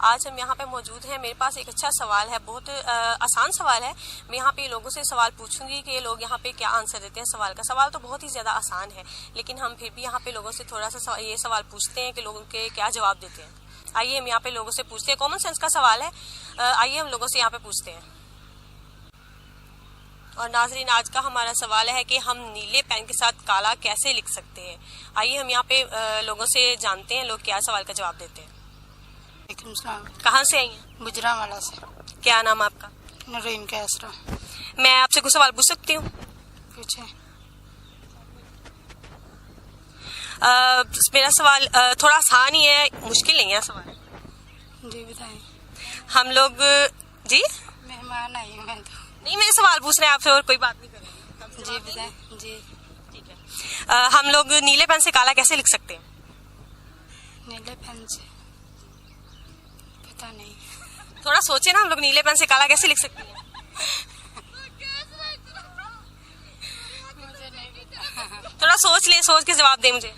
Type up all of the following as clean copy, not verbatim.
आज हम यहाँ पे मौजूद हैं। मेरे पास एक अच्छा सवाल है, बहुत आसान सवाल है। मैं यहाँ पे लोगों से सवाल पूछूंगी कि लोग यहाँ पे क्या आंसर देते हैं सवाल का। सवाल तो बहुत ही ज़्यादा आसान है, लेकिन हम फिर भी यहाँ पे लोगों से थोड़ा सा ये सवाल पूछते हैं कि लोग उनके क्या जवाब देते हैं। आइए हम यहाँ पे लोगों से पूछते हैं। कॉमन सेंस का सवाल है, आइए हम लोगों से यहाँ पे पूछते हैं। और नाजरीन, आज का हमारा सवाल है कि हम नीले पेन के साथ काला कैसे लिख सकते हैं। आइए हम यहाँ पे लोगों से जानते हैं लोग क्या सवाल का जवाब देते हैं। कहाँ से आई हैं? गुजरांवाला से। क्या नाम आपका? नरीन कैसरा। मैं आपसे कुछ सवाल पूछ सकती हूँ? पूछे। मेरा सवाल थोड़ा आसान ही है, मुश्किल नहीं है सवाल। जी बताएं। हम लोग जी मेहमान आई हूँ मैं तो। नहीं, मेरे सवाल पूछ रहे हैं आपसे और कोई बात नहीं कर रही। जी बताएं। जी ठीक है। हम लोग नीले पेन से काला कैसे लिख सकते हैं? नीले पेन से पता नहीं। थोड़ा सोचे ना, हम लोग नीले पेन से काला कैसे लिख सकते हैं? मुझे नहीं पता। थोड़ा सोच ले, सोच के जवाब दे मुझे।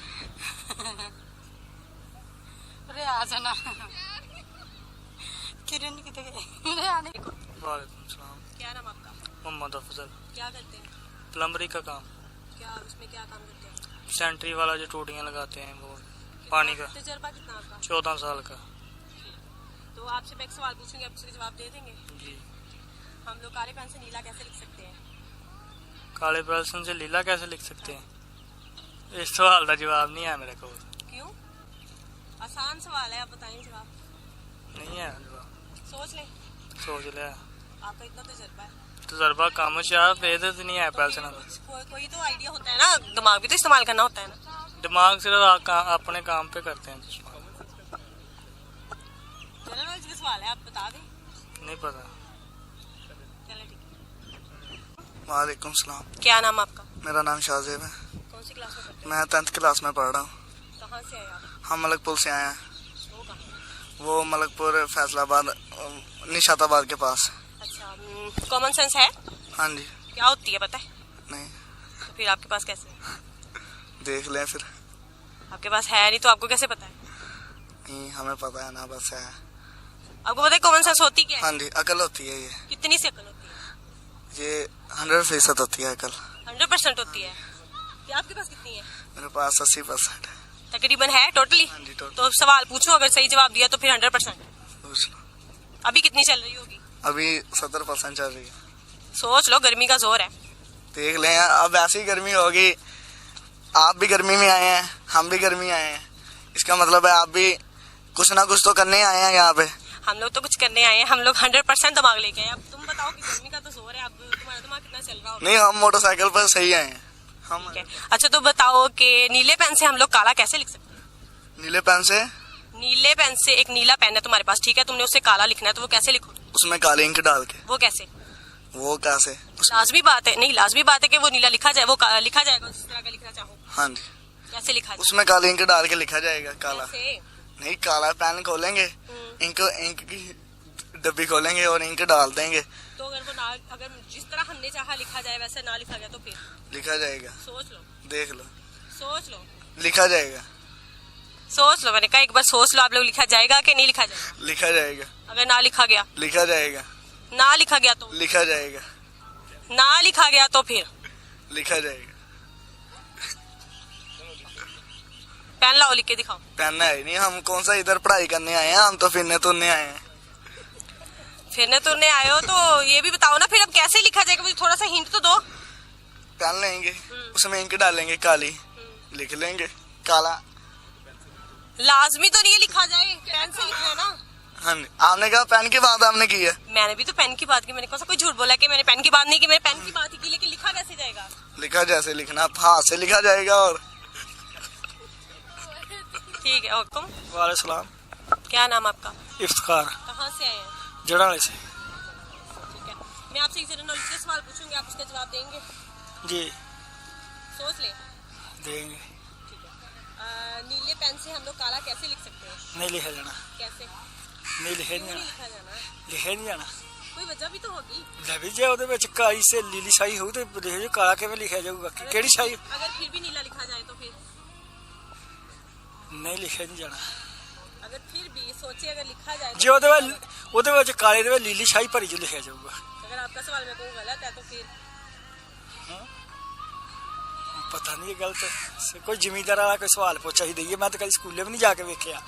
अरे आ जाना। किरण किधर गई? आने को। वालेकुम सलाम। क्या नाम आपका? मोहम्मद अफजल। क्या करते हैं? प्लम्बरी का काम। क्या उसमें क्या काम करते हैं? सेंट्री वाला जो टूटियां लगाते हैं वो पानी का। तजुर्बा कितना आपका? 14 साल का। तो आपसे मैं एक सवाल पूछूंगी, आप उसके जवाब दे देंगे? जी। हम लोग काले पेन से नीला कैसे लिख सकते हैं? काले पेंसिल से लीला कैसे लिख सकते हैं? इस सवाल का जवाब नहीं है मेरे को। क्यों? आसान सवाल है, आप बताइए जवाब। नहीं है जवाब। सोच ले। सोच लिया। आपका इतना तजुर्बा है। तजर्बा काम शायद बेहद नहीं है पेंसिल। कोई तो आइडिया होता है ना, दिमाग भी तो इस्तेमाल करना होता है ना। दिमाग सिर्फ अपने काम पे करते हैं। जनरल नॉलेज का सवाल है, आप बता दें। नहीं पता। चलो ठीक। वालेकुम सलाम। क्या नाम आपका? मेरा नाम शाहजेब है। कौन सी क्लास में पढ़ते मैं 10th क्लास में पढ़ रहा हूँ। कहाँ से आए आप? हम मलकपुर से आए हैं। वो कहाँ? वो मलकपुर फैसलाबाद निशाताबाद के पास। अच्छा, कॉमन सेंस है? हाँ जी। क्या होती है पता है? नहीं। तो फिर आपके पास कैसे है? देख लें फिर। आपके पास है नहीं तो आपको कैसे पता है? नहीं, हमें पता है ना, बस है। आपको पता है कॉमन सेंस होती क्या है? हाँ जी, अकल होती है ये। कितनी सी अकल होती है? ये 100% होती है अकल। 100% होती है। क्या आपके पास कितनी है? मेरे पास 80% है। तकरीबन है टोटली। हाँ जी, टोटल। तो सवाल पूछो, अगर सही जवाब दिया तो फिर 100%। पूछ लो। अभी कितनी चल रही होगी? अभी 70% चल रही है। सोच लो, गर्मी का जोर है। देख लें, अब ऐसी गर्मी होगी। आप भी गर्मी में आए हैं, हम भी गर्मी आए हैं। इसका मतलब है आप भी कुछ ना कुछ तो करने आए हैं यहाँ पे। हम लोग तो कुछ करने आए हैं, हम लोग 100% दिमाग लेके आए हैं। अब तुम बताओ कि गर्मी का तो जोर है, अब तुम्हारा दिमाग कितना चल रहा होगा? नहीं, हम मोटरसाइकिल पर सही आए हैं हम। ठीक है। अच्छा तो बताओ कि नीले पेन से हम लोग काला कैसे लिख सकते हैं? नीले पेन से? नीले पेन से, एक नीला पेन है तुम्हारे पास, ठीक है, तुमने उससे काला लिखना है, तो वो कैसे लिखो? उसमें काली इंक डाल के। वो कैसे? वो कैसे? लाजमी बात है, नहीं लाजमी बात है कि वो नीला लिखा जाए, वो लिखा जाएगा जिस तरह का लिखना चाहो। हाँ जी। कैसे लिखा जाए? उसमें काली इंक डाल के लिखा जाएगा काला। कैसे? नहीं, काला पेन खोलेंगे, इंक की डब्बी खोलेंगे और इंक डाल देंगे। तो अगर वो ना, अगर जिस तरह हमने चाहा लिखा जाए वैसे ना लिखा गया तो फिर लिखा जाएगा। सोच लो। देख लो। सोच लो। लिखा जाएगा। सोच लो, मैंने कहा एक बार सोच लो आप लोग, लिखा जाएगा कि नहीं लिखा जाएगा? लिखा जाएगा। अगर ना लिखा गया? लिखा जाएगा। ना लिखा गया तो? लिखा जाएगा। ना लिखा गया तो फिर लिखा जाएगा। पेन लाओ, लिख के दिखाओ। पेन है ही नहीं, हम कौन सा इधर पढ़ाई करने आए हैं, हम तो फिरने तुरने आए हैं। फिरने तुरने आए हो तो ये भी बताओ ना फिर अब कैसे लिखा जाएगा, मुझे थोड़ा सा हिंट तो दो। पेन लेंगे, उसमें इंक डालेंगे काली, लिख लेंगे काला। लाजमी तो नहीं है लिखा जाए, पेन से लिखना है ना। हाँ जी। आपने कहा पेन की बात आपने की है। मैंने भी तो पेन की बात की, मैंने कौन सा कोई झूठ बोला कि मैंने पेन की बात नहीं की, मैंने पेन की बात ही की, लेकिन लिखा कैसे जाएगा? लिखा जैसे लिखना, हाथ से लिखा जाएगा। और ठीक है। और तुम? वालेकुम। क्या नाम आपका? इफ्तिखार। कहाँ से आए हैं? जड़ाले से। ठीक है, मैं आपसे एक जनरल नॉलेज के सवाल पूछूंगी, आप उसका जवाब देंगे? जी सोच ले। देंगे। ठीक है। नीले पेन से हम लोग काला कैसे लिख सकते हैं? नहीं लिखा जाना। कैसे? नहीं लिखे क्यों नहीं नहीं जाना। लिखा जाना? लिखे नहीं जाना। कोई वजह भी तो होगी। लभी जे ਉਹਦੇ ਵਿੱਚ ਕਾਲੀ से लीली शाही हो तो देखो काला किਵੇਂ लिखा जाऊगा? केड़ी शाही? अगर फिर भी नीला लिखा जाए तो फिर? नहीं लिखे नहीं जाना। अगर फिर भी सोचिए अगर लिखा जाए जे ਉਹਦੇ ਵਿੱਚ ਕਾਲੇ ਦੇ ਵਿੱਚ ਲੀਲੀ ਸ਼ਾਹੀ ਭਰੀ ਚ ਲਿਖਿਆ जाऊगा। अगर आपका सवाल मेरे को गलत है तो फिर पता नहीं ये गलत कोई जमींदार वाला कोई सवाल पूछा ही दईए मैं तो कभी स्कूले भी नहीं जाके वेखिया।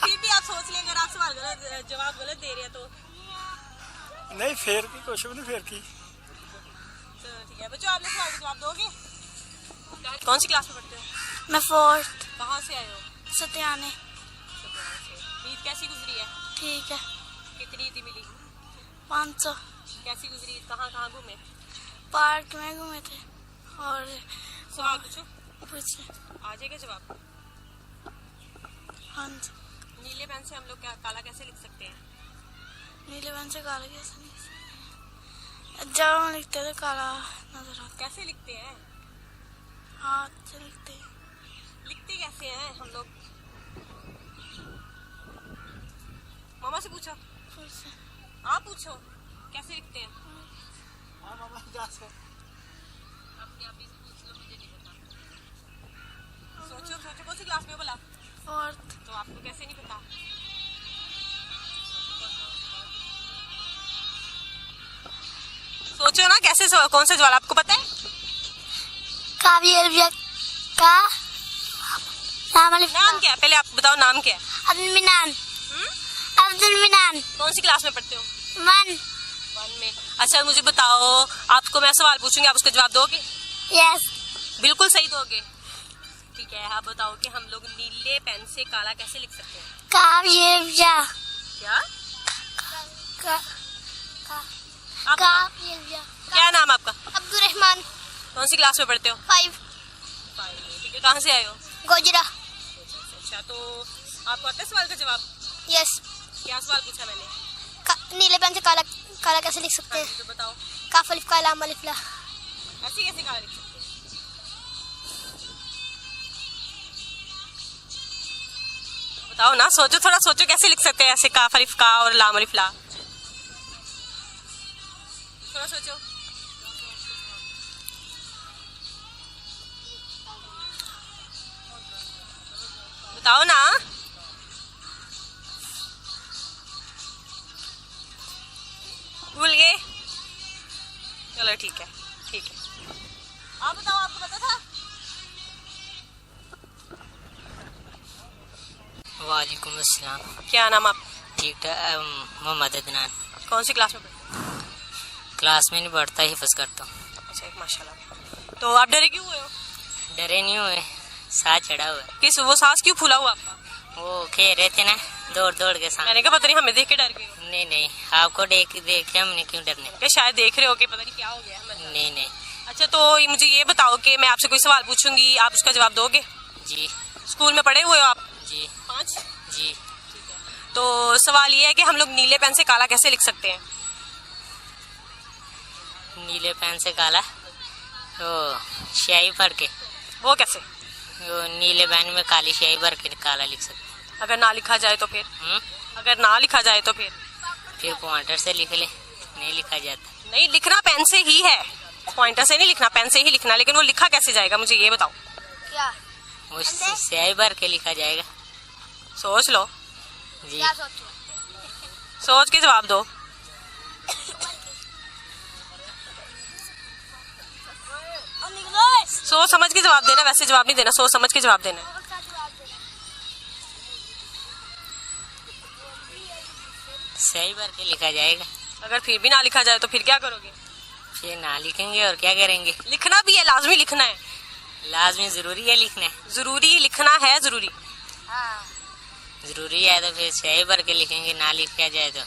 फिर भी आप सोच लें अगर आप सवाल गलत जवाब गलत दे रहे हैं तो नहीं फेर की कुछ भी नहीं फेर की। चलो ठीक है बच्चों आपने सवाल का जवाब दोगे? कौन सी क्लास में पढ़ते हो? मैं फोर्थ कहाँ से आए हो? सत्याने। ईद कैसी गुजरी है? ठीक है। कितनी ईद मिली? 500। कैसी गुजरी ईद? कहाँ कहाँ घूमे? पार्क में घूमे थे और सवाल पूछो पूछे। आ जाएगा जवाब। हाँ जी। नीले पेन से हम लोग क्या काला कैसे लिख सकते हैं? नीले पेन से काला कैसे लिख सकते? जब हम लिखते हैं तो काला नजर आता। कैसे लिखते हैं? हाथ से लिखते हैं। लिखते कैसे हैं हम लोग? मामा से पूछो। पूछे। आप पूछो कैसे लिखते हैं? अपने आप ही से पूछ लो मुझे नहीं पता। सोचो सोचो कौन सी क्लास में बोला? फोर्थ। तो आपको कैसे नहीं पता? सोचो ना कैसे कौन सा जवाब आपको पता है? का नाम क्या है? पहले आप बताओ नाम क्या है? अब्दुल मिनान। अब्दुल मिनान। कौन सी क्लास में पढ़ते हो? 1। 1 में। अच्छा मुझे बताओ आपको मैं सवाल पूछूंगी आप उसका जवाब दोगे? यस। बिल्कुल सही दोगे। ठीक है आप बताओ कि हम लोग नीले पेन से काला कैसे लिख सकते हैं? क्या आप बताओ। क्या नाम आपका? अब्दुल रहमान। कौन सी क्लास में पढ़ते हो? 5। ठीक है कहाँ से आए हो? गोजरा। अच्छा तो आपको आता है सवाल का जवाब? यस। क्या सवाल पूछा मैंने? नीले पेन से काला काला कैसे लिख सकते हैं? तो बताओ काफ अलिफ का लाम अलिफ ला। ऐसे कैसे काला लिख सकते हैं? बताओ ना सोचो थोड़ा सोचो कैसे लिख सकते हैं ऐसे काफ अलिफ का और लाम अलिफ ला। थोड़ा सोचो। बताओ ना। भूल गए? चलो ठीक है ठीक है। आप बताओ आपको पता था? वालेकुम अस्सलाम। क्या नाम आप? ठीक ठाक मोहम्मद अदनान। कौन सी क्लास में पढ़ते? क्लास में नहीं पढ़ता हिफ्ज करता हूँ। अच्छा माशाल्लाह। तो आप डरे क्यों हुए हो? डरे नहीं हुए साथ चढ़ा हुआ है। किस वो सांस क्यों फूला हुआ आपका? वो खेल रहे थे ना दौड़ दौड़ के सामने। मैंने कहा पता नहीं हमें देख के डर गए हो। नहीं आपको देख के हमने क्यों डरने? क्या शायद देख रहे हो कि पता नहीं क्या हो गया है? नहीं। अच्छा तो मुझे ये बताओ कि मैं आपसे कोई सवाल पूछूंगी आप उसका जवाब दोगे? जी। स्कूल में पढ़े हुए हो आप? जी। 5? जी। तो सवाल ये है कि हम लोग नीले पेन से काला कैसे लिख सकते हैं? नीले पेन से काला तो स्याही भर के। वो कैसे? वो नीले पेन में काली स्याही भर के काला लिख सकते। अगर ना लिखा जाए तो फिर? अगर ना लिखा जाए तो फिर पॉइंटर से लिख ले। नहीं लिखा जाता। नहीं लिखना पेन से ही है पॉइंटर से नहीं लिखना पेन से ही लिखना लेकिन वो लिखा कैसे जाएगा मुझे ये बताओ। क्या? वो स्याही भर के लिखा जाएगा। सोच लो। जी। क्या सोचो? सोच के जवाब दो। सोच समझ के जवाब देना वैसे जवाब नहीं देना सोच समझ के जवाब देना। स्याही भर के लिखा जाएगा। अगर फिर भी ना लिखा जाए तो फिर क्या करोगे? फिर ना लिखेंगे और क्या करेंगे? लिखना भी है लाजमी लिखना है। लाजमी जरूरी है लिखना? जरूरी लिखना है जरूरी। जरूरी है तो फिर स्याही भर के लिखेंगे ना लिखा जाए तो।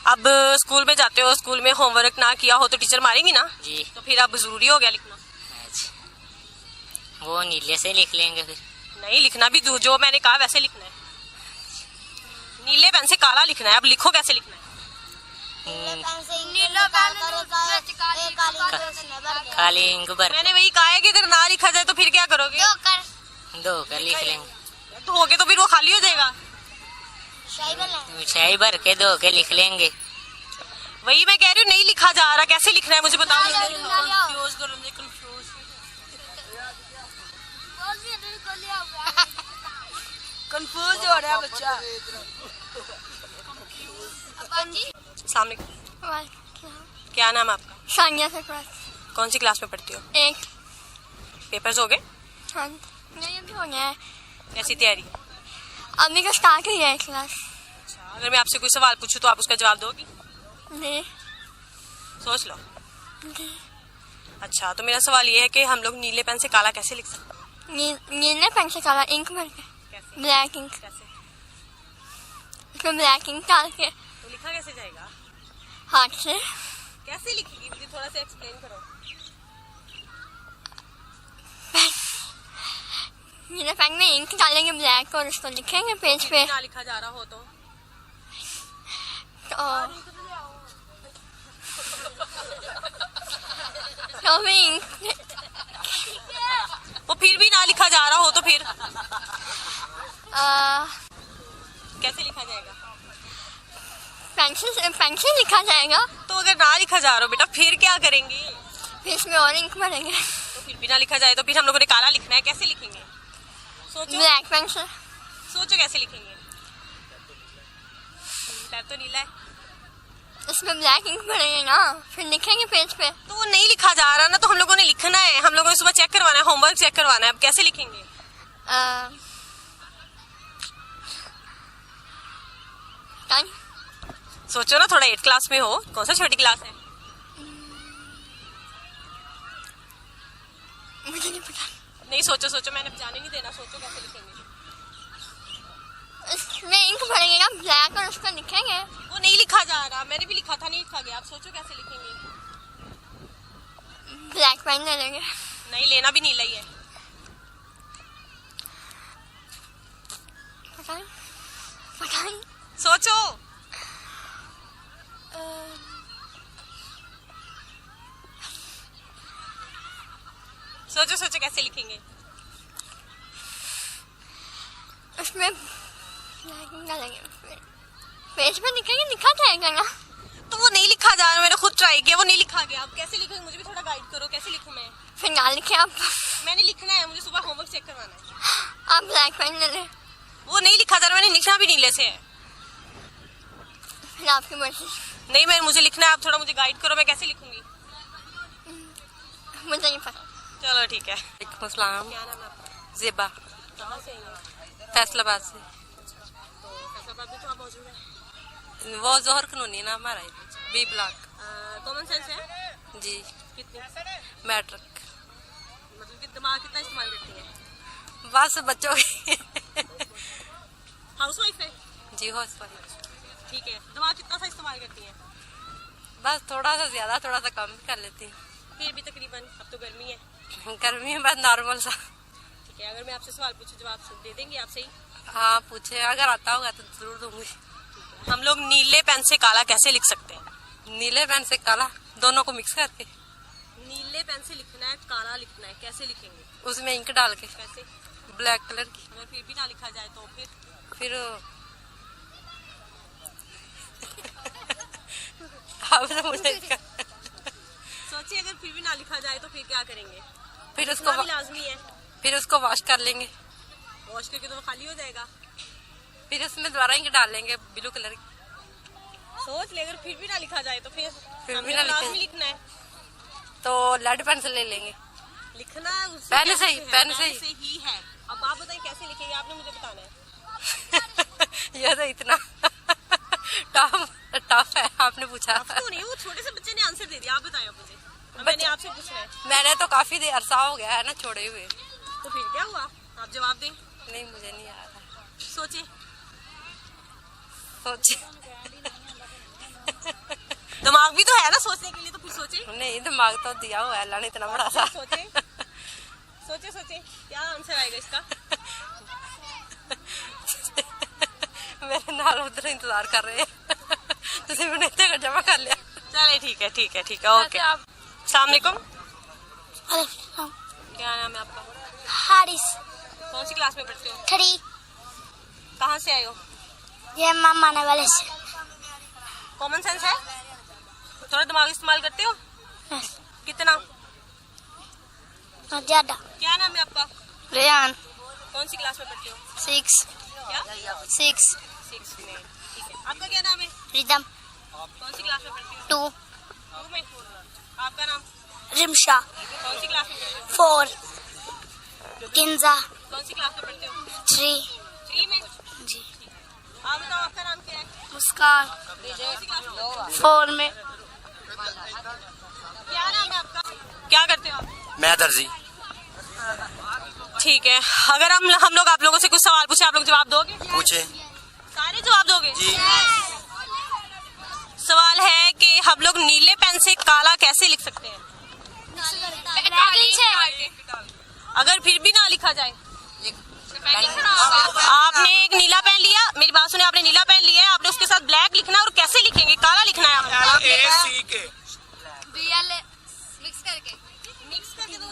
अब स्कूल में जाते हो स्कूल में होमवर्क ना किया हो तो टीचर मारेंगी ना? जी। तो फिर अब जरूरी हो गया लिखना। अच्छा वो नीले से लिख लेंगे फिर? नहीं लिखना भी जो मैंने कहा वैसे लिखना है। नीले पेन से काला लिखना है अब लिखो कैसे लिखना है? काली इंक भर। मैंने वही कहा है कि अगर ना लिखा जाए तो फिर क्या करोगे? दो कर लिख लेंगे। धोके तो फिर वो खाली हो जाएगा। स्याही भर के दो के लिख लेंगे। वही मैं कह रही हूँ नहीं लिखा जा रहा कैसे लिखना है मुझे बताओ। कंफ्यूज हो रहा है बच्चा। सामने क्या नाम है आपका? सानिया से क्लास कौन सी क्लास में पढ़ती हो? 1। पेपर्स हो गए? हाँ नहीं अभी हो गया है, कैसी तैयारी? अभी का स्टार्ट ही है क्लास। अगर मैं आपसे कोई सवाल पूछूं तो आप उसका जवाब दोगी? नहीं सोच लो। नहीं। अच्छा, तो मेरा सवाल ये है कि हम लोग नीले पेन से काला कैसे लिख सकते हैं? नीले पेन से काला इंक भर के, कैसे? ब्लैक इंक, कैसे? उसमें ब्लैक इंक डाल के तो लिखा कैसे जाएगा? हाथ से। कैसे लिखेगी मुझे थोड़ा सा एक्सप्लेन करो। नीले पेन में इंक डालेंगे ब्लैक और उसको लिखेंगे पेज पे। ना लिखा जा रहा हो तो तो भी इंक वो फिर भी ना लिखा जा रहा हो तो फिर कैसे लिखा जाएगा? पेंसिल लिखा जाएगा। तो अगर ना लिखा जा रहा हो बेटा फिर क्या करेंगे? फिर इसमें और इंक भरेंगे। तो फिर भी ना लिखा जाए तो फिर हम लोगों ने काला लिखना है, कैसे लिखेंगे? सोचो ब्लैक पेन से। सोचो कैसे लिखेंगे? पेन तो नीला है, इसमें ब्लैक इंक भरेंगे ना, फिर लिखेंगे पेज पे। तो वो नहीं लिखा जा रहा ना, तो हम लोगों ने लिखना है, हम लोगों ने सुबह चेक करवाना है, होमवर्क चेक करवाना है, अब कैसे लिखेंगे? सोचो ना, थोड़ा 8 क्लास में हो, कौन सा छोटी क्लास है? मुझे नहीं पता। नहीं सोचो सोचो, मैंने जाने नहीं देना, सोचो कैसे लिखेंगे? इसमें इंक भरेंगे ना ब्लैक और उसको लिखेंगे। वो नहीं लिखा जा रहा, मैंने भी लिखा था नहीं लिखा गया, आप सोचो कैसे लिखेंगे? ब्लैक पेन ले लेंगे। नहीं लेना भी नीला ही है। पता नहीं। सोचो। सोचो सोचो कैसे लिखेंगे? उसमें डालेंगे, पेज पे लिखेंगे, लिखा जाएगा ना। तो वो नहीं लिखा जा रहा, मैंने खुद ट्राई किया, वो नहीं लिखा गया, अब कैसे लिखेंगे? मुझे भी थोड़ा गाइड करो, कैसे लिखूं मैं? फिर ना लिखे आप मैंने लिखना है, मुझे सुबह होमवर्क चेक करवाना है। आप ब्लैक पेन ले लें। वो नहीं लिखा जा रहा, मैंने लिखना भी नीले से है। फिर आपकी मर्जी। नहीं, मैं मुझे लिखना है, आप थोड़ा मुझे गाइड करो, मैं कैसे लिखूंगी? मुझे नहीं पता। चलो ठीक है। वालेकुम। क्या नाम है आपका? ज़ेबा, कहाँ से हैं? फैसलाबाद से। तो फैसलाबाद में तो आप मौजूद हैं। वो जोहर कानूनी ना हमारा बी ब्लॉक। कॉमन सेंस है जी, कितनी? मैट्रिक। मतलब कि दिमाग कितना इस्तेमाल करती है? बस बच्चों की हाउस वाइफ है? जी हाउसवाइफ। ठीक है, दिमाग कितना सा इस्तेमाल करती है? बस थोड़ा सा ज्यादा थोड़ा सा कम कर लेती हूँ। फिर भी तकरीबन, अब तो गर्मी है। गर्मी में बस नॉर्मल सा। ठीक है, अगर मैं आपसे सवाल पूछूं जवाब दे देंगे आप सही? हाँ पूछे, अगर आता होगा तो जरूर दूंगी। हम लोग नीले पेन से काला कैसे लिख सकते हैं? नीले पेन से काला, दोनों को मिक्स करके नीले पेन से लिखना है, काला लिखना है, कैसे लिखेंगे? उसमें इंक डाल के कैसे? ब्लैक कलर की। अगर फिर भी ना लिखा जाए तो फिर अब तो मुझे सोचिए, अगर फिर भी ना लिखा जाए तो फिर क्या करेंगे? फिर उसको भी लाजमी है, फिर उसको वॉश कर लेंगे, वॉश करके तो वो खाली हो जाएगा। फिर उसमें दोबारा इंक डाल लेंगे ब्लू कलर की। सोच ले, अगर फिर भी ना लिखा जाए तो फिर भी हमें ना लाजमी लिखे लिखना है। तो लेड पेंसिल ले लेंगे। लिखना उससे पेन कैसे से ही, है? पेन से पेन ही है। अब आप बताएं कैसे लिखेंगे, आपने मुझे बताना है। यह तो इतना टफ है, आपने पूछा। अब तो नहीं, वो छोटे से बच्चे ने आंसर दे दिया, आप बताएं अब मुझे। अब मैंने आपसे पूछना है। मैंने तो काफी देर अरसा हो गया है ना छोड़े हुए। तो फिर क्या हुआ, आप जवाब दें। नहीं मुझे नहीं आ रहा। सोचिए सोचे दिमाग भी तो है ना सोचने के लिए, तो फिर सोचे। नहीं, दिमाग तो दिया हुआ है अल्लाह ने इतना बड़ा सा। सोचे सोचे सोचे क्या आंसर आएगा इसका? मेरे नाल उधर इंतजार कर रहे हैं। तुझे मैंने इतने को जमा कर लिया। चले ठीक है ठीक है ठीक है, ओके। अस्सलाम वालेकुम। क्या नाम है आपका? हारिस। कौन सी क्लास में पढ़ते हो? 3। कहाँ से आए हो? ये मामा ने वाले से। कॉमन सेंस है, थोड़ा दिमाग इस्तेमाल करते हो? कितना? ज्यादा। क्या नाम है आपका? रेहान। कौन सी क्लास में पढ़ते हो? 6। क्या 6 6 में, ठीक है। आपका क्या नाम है? रिदम कौन सी क्लास में पढ़ते हो? 2 2 में। आपका नाम? रिमशा कौन सी क्लास में पढ़ते हो? 4 किंजा कौन सी क्लास में पढ़ते हो? 3 3 में। जी। आप बताओ आपका नाम क्या है? मुस्कान कौन सी क्लास में? 4 में। क्या नाम है आपका? क्या करते हो आप? मैं दर्जी। ठीक है, अगर हम लोग आप लोगों से कुछ सवाल पूछे, आप लोग जवाब दोगे? पूछे सारे जवाब दोगे? जी। सवाल है कि हम लोग नीले पेन से काला कैसे लिख सकते हैं? अगर फिर भी ना लिखा जाए? आपने एक नीला पेन लिया, मेरी बात सुने, आपने नीला पेन लिया है, आपने उसके साथ ब्लैक लिखना है और कैसे लिखेंगे? काला लिखना है आपने। मिक्स करके दो।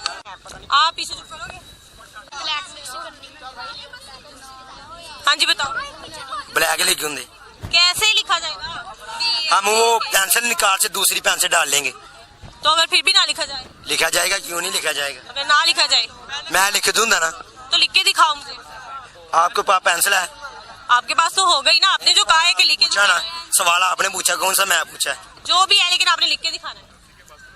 आप पीछे जो करोगे? हाँ जी बताओ, ब्लैक लिखे होंगे। कैसे लिखा जाएगा? हम वो पेंसिल निकाल से दूसरी पेन से डाल लेंगे। तो अगर फिर भी ना लिखा जाए? लिखा जाएगा, क्यों नहीं लिखा जाएगा? अगर ना लिखा जाए मैं लिख दूंगा ना। तो लिख के दिखाओ मुझे। आपके पास पेंसिल है? आपके पास तो हो गई ना, आपने जो कहा है कि लिख के पूछा ना, दिखाना है। सवाल आपने पूछा, कौन सा मैं पूछा है? जो भी है, लेकिन आपने लिख के दिखाना है।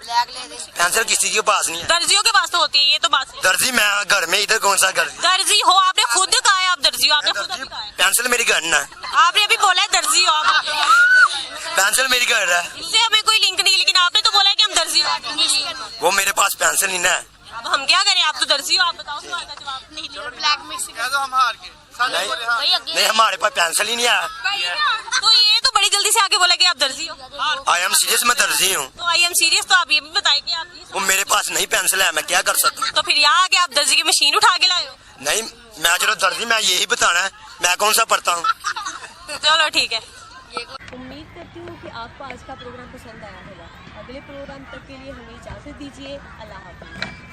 पेंसिल किसी के पास नहीं है। दर्जियों के पास तो होती है, ये तो बात है। दर्जी मैं घर में, इधर कौन सा दर्जी? दर्जी हो, आपने खुद कहा है आप दर्जी हो, आपने खुद अभी कहा है। पेंसिल मेरी घर ना है। आपने अभी बोला है दर्जी हो आप। पेंसिल मेरी घर है। इससे हमें कोई लिंक नहीं, लेकिन आपने तो बोला है कि हम दर्जी हो। वो मेरे पास पेंसिल नहीं ना है। अब हम क्या करें? आप तो दर्जी हो, आप बताओ सवाल का जवाब। ब्लैक मिक्स नहीं, हमारे पास पेंसिल ही नहीं है। तो ये तो बड़ी जल्दी से आके बोला कि आप दर्जी हो। आई एम सीरियस, मैं दर्जी हूँ। तो आई एम सीरियस, तो आप ये भी बताएं कि आप वो मेरे पास नहीं पेंसिल है, मैं क्या कर सकता हूँ? तो फिर यहाँ आके आप दर्जी की मशीन उठा के लाए हो। नहीं, मैं चलो दर्जी, मैं यही बताना है, मैं कौन सा पढ़ता हूँ। चलो ठीक है। उम्मीद करती हूँ कि आपको आज का प्रोग्राम पसंद आया होगा। अगले प्रोग्राम तक के लिए हमें इजाज़त दीजिए। अल्लाह हाफ़िज़।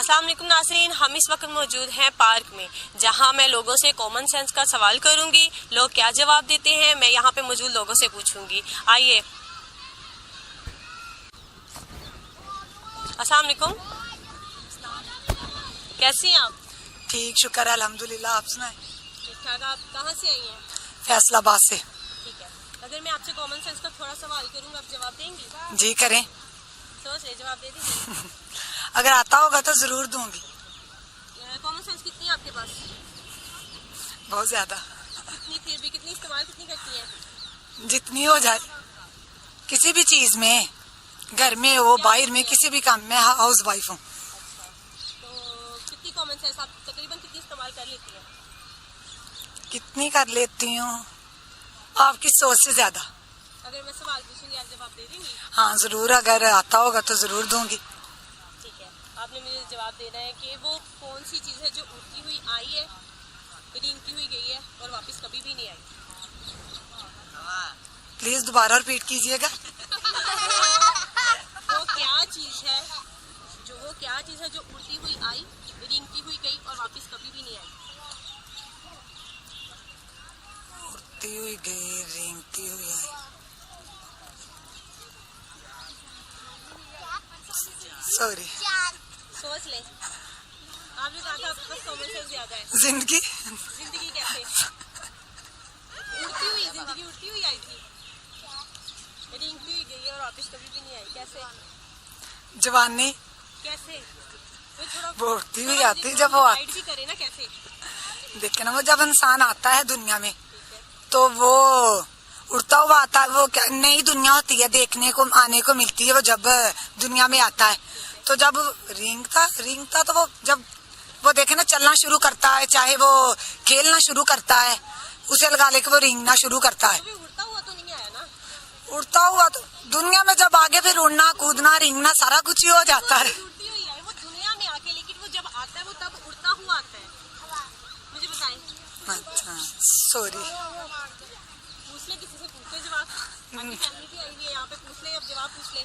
अस्सलाम वालेकुम नाज़रीन, हम इस वक्त मौजूद हैं पार्क में, जहां मैं लोगों से कॉमन सेंस का सवाल करूंगी। लोग क्या जवाब देते हैं, मैं यहां पे मौजूद लोगों से पूछूंगी। आइए। अस्सलाम वालेकुम, कैसी हैं आप? ठीक, शुक्र है, अल्हम्दुलिल्लाह। आप सुनाए? ठीक ठाक। आप कहाँ से आई हैं? फैसलाबाद से। ठीक है, अगर मैं आपसे कॉमन सेंस का थोड़ा सवाल करूंगा, आप जवाब देंगी? जी करें। सोच ले, जवाब दे दीजिए। अगर आता होगा तो जरूर दूंगी। कॉमन सेंस कितनी है आपके पास? बहुत ज्यादा। कितनी? फिर भी कितनी इस्तेमाल कितनी करती हैं? जितनी हो जाए, किसी भी चीज में, घर में हो, बाहर में, किसी भी काम में। हाउस वाइफ हूँ। तो कितनी कॉमन सेंस आप तकरीबन कितनी इस्तेमाल कर लेती हैं? कितनी कर लेती हूँ? आपकी सोच से ज्यादा। अगर मैं सवाल पूछूंगी, आप जवाब दे देंगी? हाँ जरूर, अगर आता होगा तो जरूर दूंगी। ठीक है, आपने मुझे जवाब देना है कि वो कौन सी चीज़ है जो उड़ती हुई आई है, रेंगती हुई गई है और वापस कभी भी नहीं आई। प्लीज दोबारा रिपीट कीजिएगा। वो क्या चीज़ है जो उड़ती हुई आई, रेंगती हुई गई और वापस कभी भी नहीं आई? उड़ती हुई गई, रेंगती हुई आई। सॉरी, सोच ले। आपने कहा था आपके पास कॉमन सेंस ज्यादा है। जिंदगी। जिंदगी कैसे? जिंदगी उड़ती हुई आई थी, रेंगती हुई गई और वापस कभी भी नहीं आई। कैसे? जवानी। कैसे? तो थोड़ा वो उड़ती हुई आती जब वो गाइड भी करे ना कैसे? देखे ना, वो जब इंसान आता है दुनिया में तो वो उड़ता हुआ आता है। वो क्या नई दुनिया होती है, देखने को आने को मिलती है वो जब दुनिया में आता है। तो जब रेंगता तो वो जब वो देखे ना चलना शुरू करता है, चाहे वो खेलना शुरू करता है, उसे लगा लेके वो रेंगना शुरू करता है। उड़ता हुआ तो नहीं आया ना? उड़ता हुआ तो दुनिया में जब आगे फिर उड़ना, कूदना, रेंगना सारा कुछ ही हो जाता है। उड़ती हुई आई वो दुनिया में आके, लेकिन वो जब आता है वो तब उड़ता हुआ आता है। मुझे बताएं। अच्छा सॉरी। पूछ ले, किसी से पूछ ले जवाब। आपकी फैमिली भी आई हुई है यहाँ पे, पूछ ले, अब जवाब पूछ ले।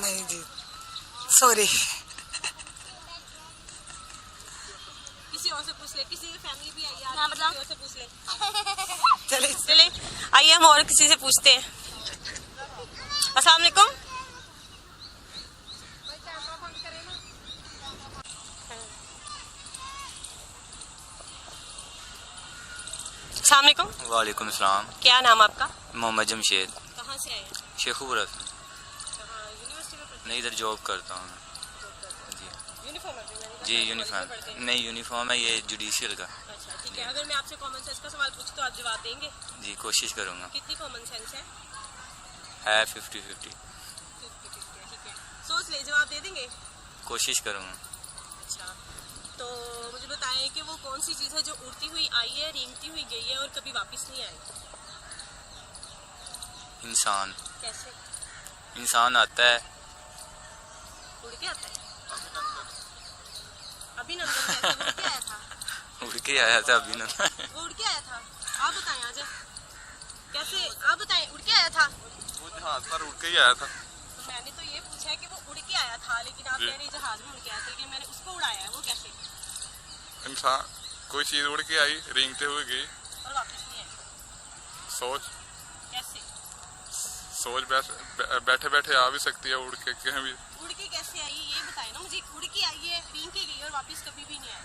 नहीं जी। सॉरी। किसी और से पूछ ले, किसी की फैमिली भी आई है, हाँ, बताओ। किसी और से पूछ ले। चले चले आइए हम और किसी से पूछते हैं। अस्सलाम वालेकुम। अस्सलाम वालेकुम। वालेकुम अस्सलाम। क्या नाम आपका? मोहम्मद जमशेद। कहाँ से आए हैं? शेखुपुरा से। यूनिवर्सिटी में पढ़ते नहीं, इधर जॉब करता हूँ मैं। जी हैं? यूनिफॉर्म है? जी यूनिफॉर्म नहीं, यूनिफॉर्म है ये जुडिशियल का। अच्छा ठीक है। अगर मैं आपसे कॉमन सेंस का सवाल पूछूं तो आप जवाब देंगे? जी कोशिश करूँगा। कितनी कॉमन सेंस है? 50-50। ठीक है, सोच ले, जवाब दे देंगे? कोशिश करूँगा। अच्छा, तो मुझे बताएं कि वो कौन सी चीज़ है जो उड़ती हुई आई है, रेंगती हुई गई है और कभी वापस नहीं आई? इंसान। कैसे? इंसान आता है। उड़ के आता है? अभिनंदन कैसे उड़ के आया था? उड़ के आया था अभिनंदन। वो उड़ के आया था? आप बताएं आज कैसे, आप बताएं उड़ के आया था? वो जहाज पर उड़ के ही आया था। तो मैंने तो ये पूछा है कि वो उड़ के आया था, लेकिन आप कह रहे हैं जहाज में उड़ के आया था, लेकिन मैंने उसको उड़ाया है, वो कैसे? इंसान, कोई चीज उड़ के आई, रेंगते हुए गई। और वापस नहीं आई? सोच, कैसे? सोच बैठे बैठे आ भी सकती है उड़ के कहीं भी। उड़ के कैसे आई ये बताएं ना मुझे। उड़ के आई है, रेंग के गई और वापस कभी भी नहीं आई।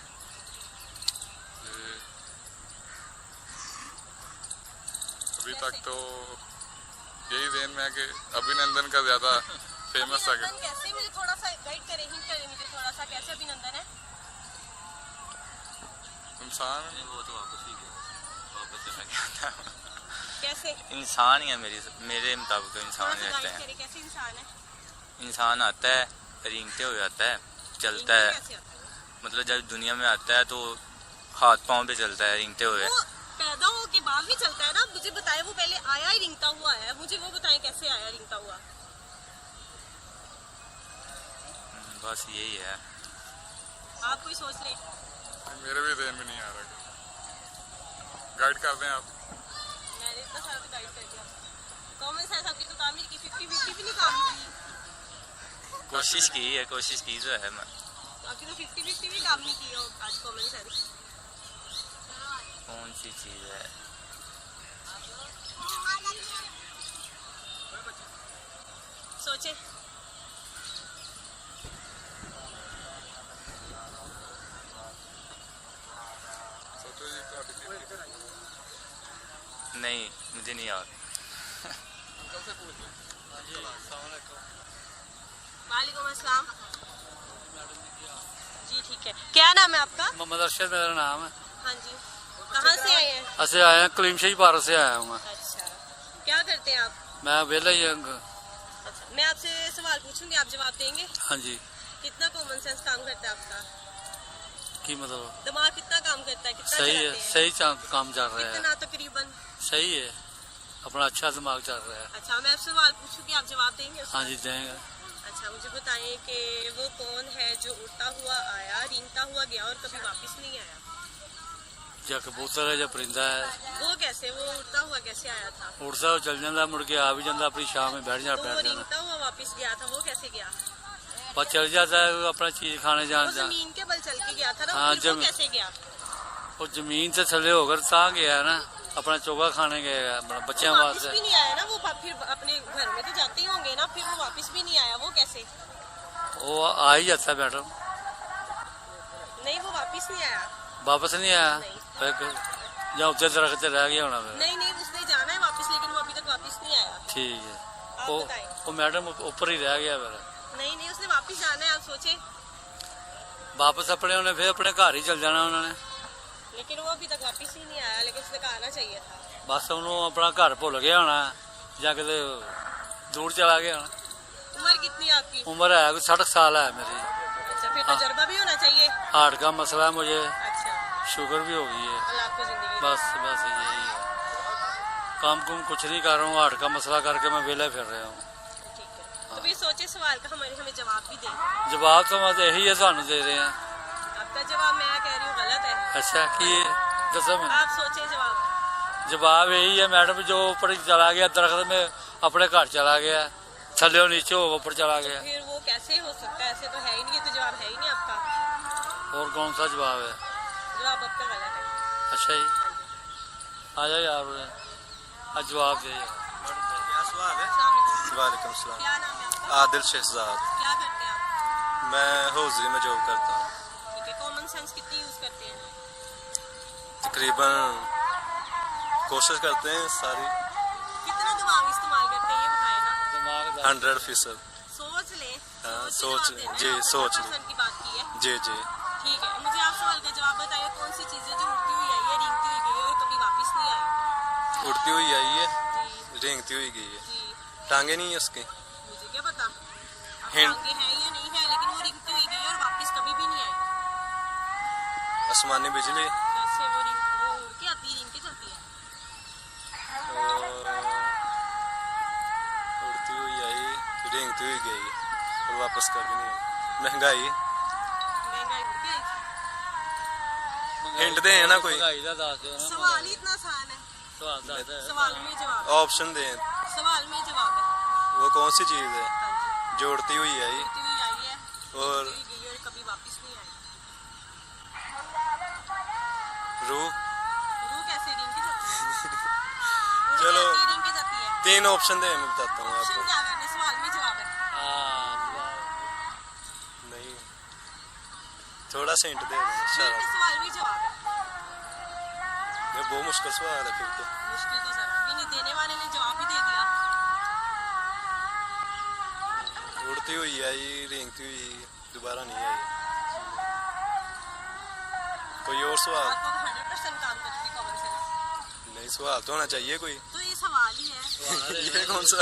अभी तक तो यही देन में है कि अभिनंदन का ज्यादा फेमस है। अभिनंदन कैसे? मुझे थोड़ा सा गाइड करें, हिंट करें मुझे थोड़ा सा, कैसे अभिनंदन है? इंसान वो तो वापस ही गया, वापस चला गया था। कैसे? इंसान ही है मेरे मुताबिक तो इंसान थोड़ा ही सा रहता गाइड है। करें, कैसे इंसान है? इंसान आता है, रेंगते हुए आता है, चलता है। कैसे आता है? मतलब जब दुनिया में आता है तो हाथ पाँव पे चलता है रेंगते हुए। वो पैदा हो के बाद भी चलता है ना। मुझे बताएं, वो पहले आया ही रिंगता हुआ है, मुझे वो बताएं कैसे आया रिंगता हुआ? बस यही है। आप कोई सोच ले। मेरे भी देन में नहीं आ रहा। गाइड कर दें आप। मैंने इतना सारा तो गाइड कर दिया। कॉमन सेंस आपकी तो काम नहीं की, 50-50 भी नहीं काम की। कोशिश की है, कोशिश की तो है। मैं आपकी तो 50-50 भी काम नहीं की हो आज कॉमन सेंस। कौन सी चीज है? सोचे। नहीं, मुझे नहीं याद। वालेकुम अस्सलाम। जी ठीक है, क्या नाम है आपका? मोहम्मद अरशद मेरा नाम है। हाँ जी, कहाँ से आए हैं? ऐसे आए हैं कलीम शाही पार्क से आया हूँ मैं। अच्छा, क्या करते हैं आप? मैं वेला ही अच्छा, मैं आपसे सवाल पूछूंगी, आप जवाब देंगे? हाँ जी। कितना कॉमन सेंस काम करता है आपका? की मतलब दिमाग कितना काम करता है, कितना सही है, चलाते हैं? सही काम चल रहा है। कितना तकरीबन? सही है, अपना अच्छा दिमाग चल रहा है। अच्छा, मैं आपसे सवाल पूछूंगी, आप जवाब देंगे उसका? हाँ जी देंगे। अच्छा, मुझे बताएं कि वो कौन है जो उड़ता हुआ आया, रेंगता हुआ गया और कभी वापस नहीं आया? या कबूतर है या परिंदा है। वो कैसे, वो उड़ता हुआ कैसे आया था? उड़ता हुआ चल जाता, मुड़ के आ भी जाता, अपनी शाम में बैठ तो वो जाता। रेंगता हुआ वापस गया था, वो कैसे गया? बस चल जाता है, अपना चीज खाने वो जान जा। जमीन के बल चल के गया था ना, हाँ, फिर वो कैसे गया? वो जमीन से थले होकर ता गया ना, अपना चोगा खाने गया बच्चों वापस वास्ते। भी नहीं आया ना वो, फिर अपने घर में तो जाते ही होंगे ना, फिर वो वापस भी नहीं आया, वो कैसे? वो आ ही जाता मैडम। नहीं, वो वापस नहीं आया। वापस नहीं आया, या उतने दरख्त रह गया होना फिर। नहीं नहीं, उसने जाना है वापस, लेकिन वो अभी तक वापस नहीं आया। ठीक है, आप बताएं। वो मैडम ऊपर ही रह गया फिर। नहीं नहीं, उसने वापस जाना है, आप सोचे। वापस अपने उन्हें फिर अपने घर ही चल जाना उन्होंने। लेकिन वो अभी तक वापस ही नहीं आया, लेकिन उसने कहा आना चाहिए था। बस उन्होंने अपना घर भुल गया होना, या किते दूर चला गया होना। उम्र कितनी है आपकी? उम्र है कोई 60 साल है मेरी। अच्छा, फिर तजुर्बा भी होना चाहिए। हार्ट का मसला है मुझे, अच्छा, शुगर भी हो गई है। अल्लाह आपको जिंदगी। बस बस यही है, काम कुम कुछ नहीं कर रहा हूँ, हार्ट का मसला करके मैं वेला फिर रहा हूँ। ठीक है, तो फिर सोचे सवाल का हमें जवाब भी दें। जवाब तो मैं यही है थानू दे रहे हैं। आपका जवाब मैं कह रही हूँ गलत है। अच्छा, कि दसो मैंने। आप सोचे जवाब। जवाब यही है मैडम, जो ऊपर चला गया दरख्त में, अपने घर चला गया, थले नीचे हो ऊपर चला गया। फिर वो कैसे कैसे हो सकता है? ऐसे तो है ही नहीं, ये तो जवाब है ही नहीं आपका। और कौन सा जवाब है? जवाब आपका गलत है। अच्छा जी, आ जाओ यार, आज जवाब दे। क्या सवाल है? वालेकुम सलाम। क्या नाम है आपका? आदिल शहजाद। क्या करते हैं आप? मैं हौजरी में जॉब करता हूँ। ठीक है, कॉमन सेंस कितनी यूज करते हैं? तकरीबन कोशिश करते हैं सारी। कितना दिमाग इस्तेमाल करते हैं ये बताएं ना। 100%। सोच ले। हाँ, सोच सोच के जवाब देना है। जी, सोच ले। 100% की बात की है। जी जी। ठीक है, मुझे आप सवाल का जवाब बताइए, कौन सी चीज़ है जो उड़ती हुई आई है, रेंगती हुई गई है और कभी वापस नहीं आई? उड़ती हुई आई है, जी रेंगती हुई गई है। जी, टांगे नहीं है उसकी। मुझे क्या पता अब हिंट। टांगे हैं या नहीं है, लेकिन वो रेंगती हुई गई है और वापस कभी भी नहीं आई। आसमानी बिजली। कैसे वो उड़ के आती है, रेंग के जाती है? उड़ती हुई आई, रेंगती हुई गई और वापस कभी नहीं आई। महंगाई। महंगाई उड़ के आई थी। हिंट दे ना कोई। सवाल ही इतना आसान है। सवाल में जवाब है। ऑप्शन दे। सवाल में जवाब है। वो कौन सी चीज है हाँ जी, जो उड़ती हुई आई उड़ती हुई आई है और उड़ती हुई गई और कभी वापस नहीं आई? रूह? रूह कैसे रेंग के जाती है? चलो। उड़ के रेंग के जाती है। 3 ऑप्शन दे, मैं बताता हूँ ऑप्शन आपको। क्या है? सवाल में जवाब है। नहीं, थोड़ा सा हिंट दे दो। ठीक है, सवाल में जवाब है। ये बहुत मुश्किल सवाल है फिर तो। मुश्किल तो जवाब ही नहीं, देने वाले ने जवाब ही दे दिया। उड़ती हुई आई, रेंगती हुई दोबारा नहीं आई। कोई और सवाल? आपको तो 100% काम करती है कॉमन सेंस। नहीं, सवाल तो होना चाहिए कोई। तो ये सवाल ही है। ये कौन सा?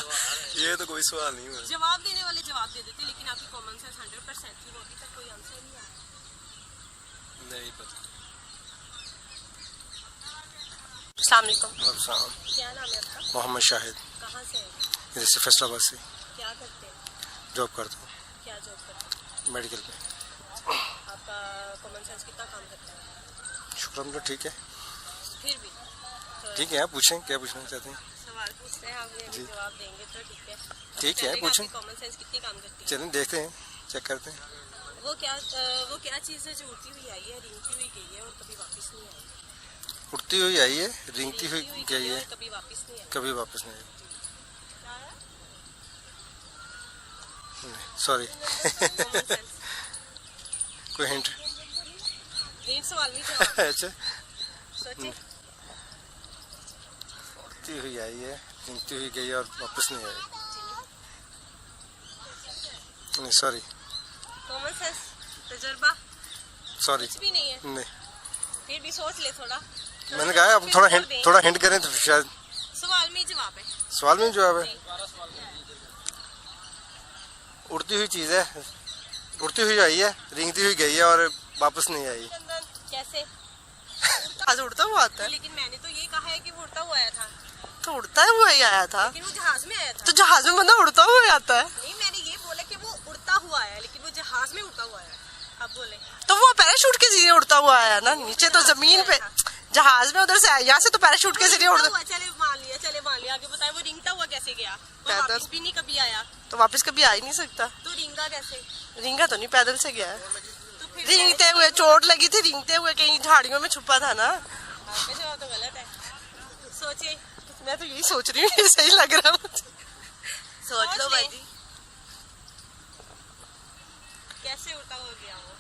ये तो कोई सवाल नहीं हुआ। जवाब देने वाले जवाब दे देते, लेकिन आपकी कॉमन सेंस 100% थी, वो अभी तक कोई आंसर नहीं आया। नहीं पता। अस्सलाम वालेकुम। वालेकुम। क्या नाम है आपका? मोहम्मद शाहिद। कहाँ से है? इधर से फैसलाबाद से क्या करते हैं? जॉब करता हूँ, क्या जॉब करते हैं? मेडिकल में। आपका कॉमन सेंस कितना काम करता है? शुक्र हम तो ठीक है। फिर भी तो ठीक है, आप पूछें क्या पूछना चाहते हैं। सवाल पूछते हैं, आप अभी जी। जवाब देंगे तो ठीक है। ठीक है, पूछें। कॉमन सेंस कितनी काम करती है? चलें देखते हैं, चेक करते हैं। वो क्या चीज़ है जो उड़ती हुई आई है, रेंगती हुई गई है और कभी वापस नहीं आई? उड़ती हुई आई है, रेंगती हुई गई है, और कभी वापस नहीं आई। कभी वापस नहीं आई। सॉरी। Common sense. कोई हिंट? एक सवाल में जवाब। अच्छा, सोचिए। उड़ती हुई आई है, रेंगती हुई गई है और वापस नहीं आई। नहीं, सॉरी कॉमन सेंस, तजुर्बा सॉरी। कुछ भी नहीं है। नहीं, फिर भी सोच ले थोड़ा। मैंने कहा अब थोड़ा हिंट करें तो शायद। सवाल में जवाब है। सवाल में जवाब है। उड़ती हुई चीज है, उड़ती हुई आई है, रेंगती हुई गई है और वापस नहीं आई। कैसे? आज उड़ता हुआ आता है। लेकिन मैंने तो ये कहा है कि वो उड़ता हुआ आया था। तो उड़ता हुआ ही आया था। लेकिन वो जहाज में आया था। तो जहाज में बंदा उड़ता हुआ ही आता है। नहीं, मैंने ये बोला कि वो उड़ता हुआ आया, लेकिन वो जहाज में उड़ता हुआ आया। अब बोले तो वो पैराशूट के जरिए उड़ता हुआ आया ना, नीचे तो जमीन पे, जहाज में उधर से आया, यहाँ से तो पैराशूट के जरिए उड़ता। चले मान लिया, आगे बताए वो रिंगता हुआ कैसे गया? वो पैदल। वापस भी नहीं कभी आया। तो वापस कभी आ ही नहीं सकता। तो रिंगा कैसे? रिंगा तो नहीं, पैदल से गया है। तो फिर रिंगते हुए, चोट लगी थी रिंगते हुए, कहीं झाड़ियों में छुपा था ना। आपका जवाब तो गलत है। सोचिए। मैं तो यही सोच रही हूँ, ये सही लग रहा है मुझे। सोच लो ले। भाई। कैसे उड़ता हुआ गया वो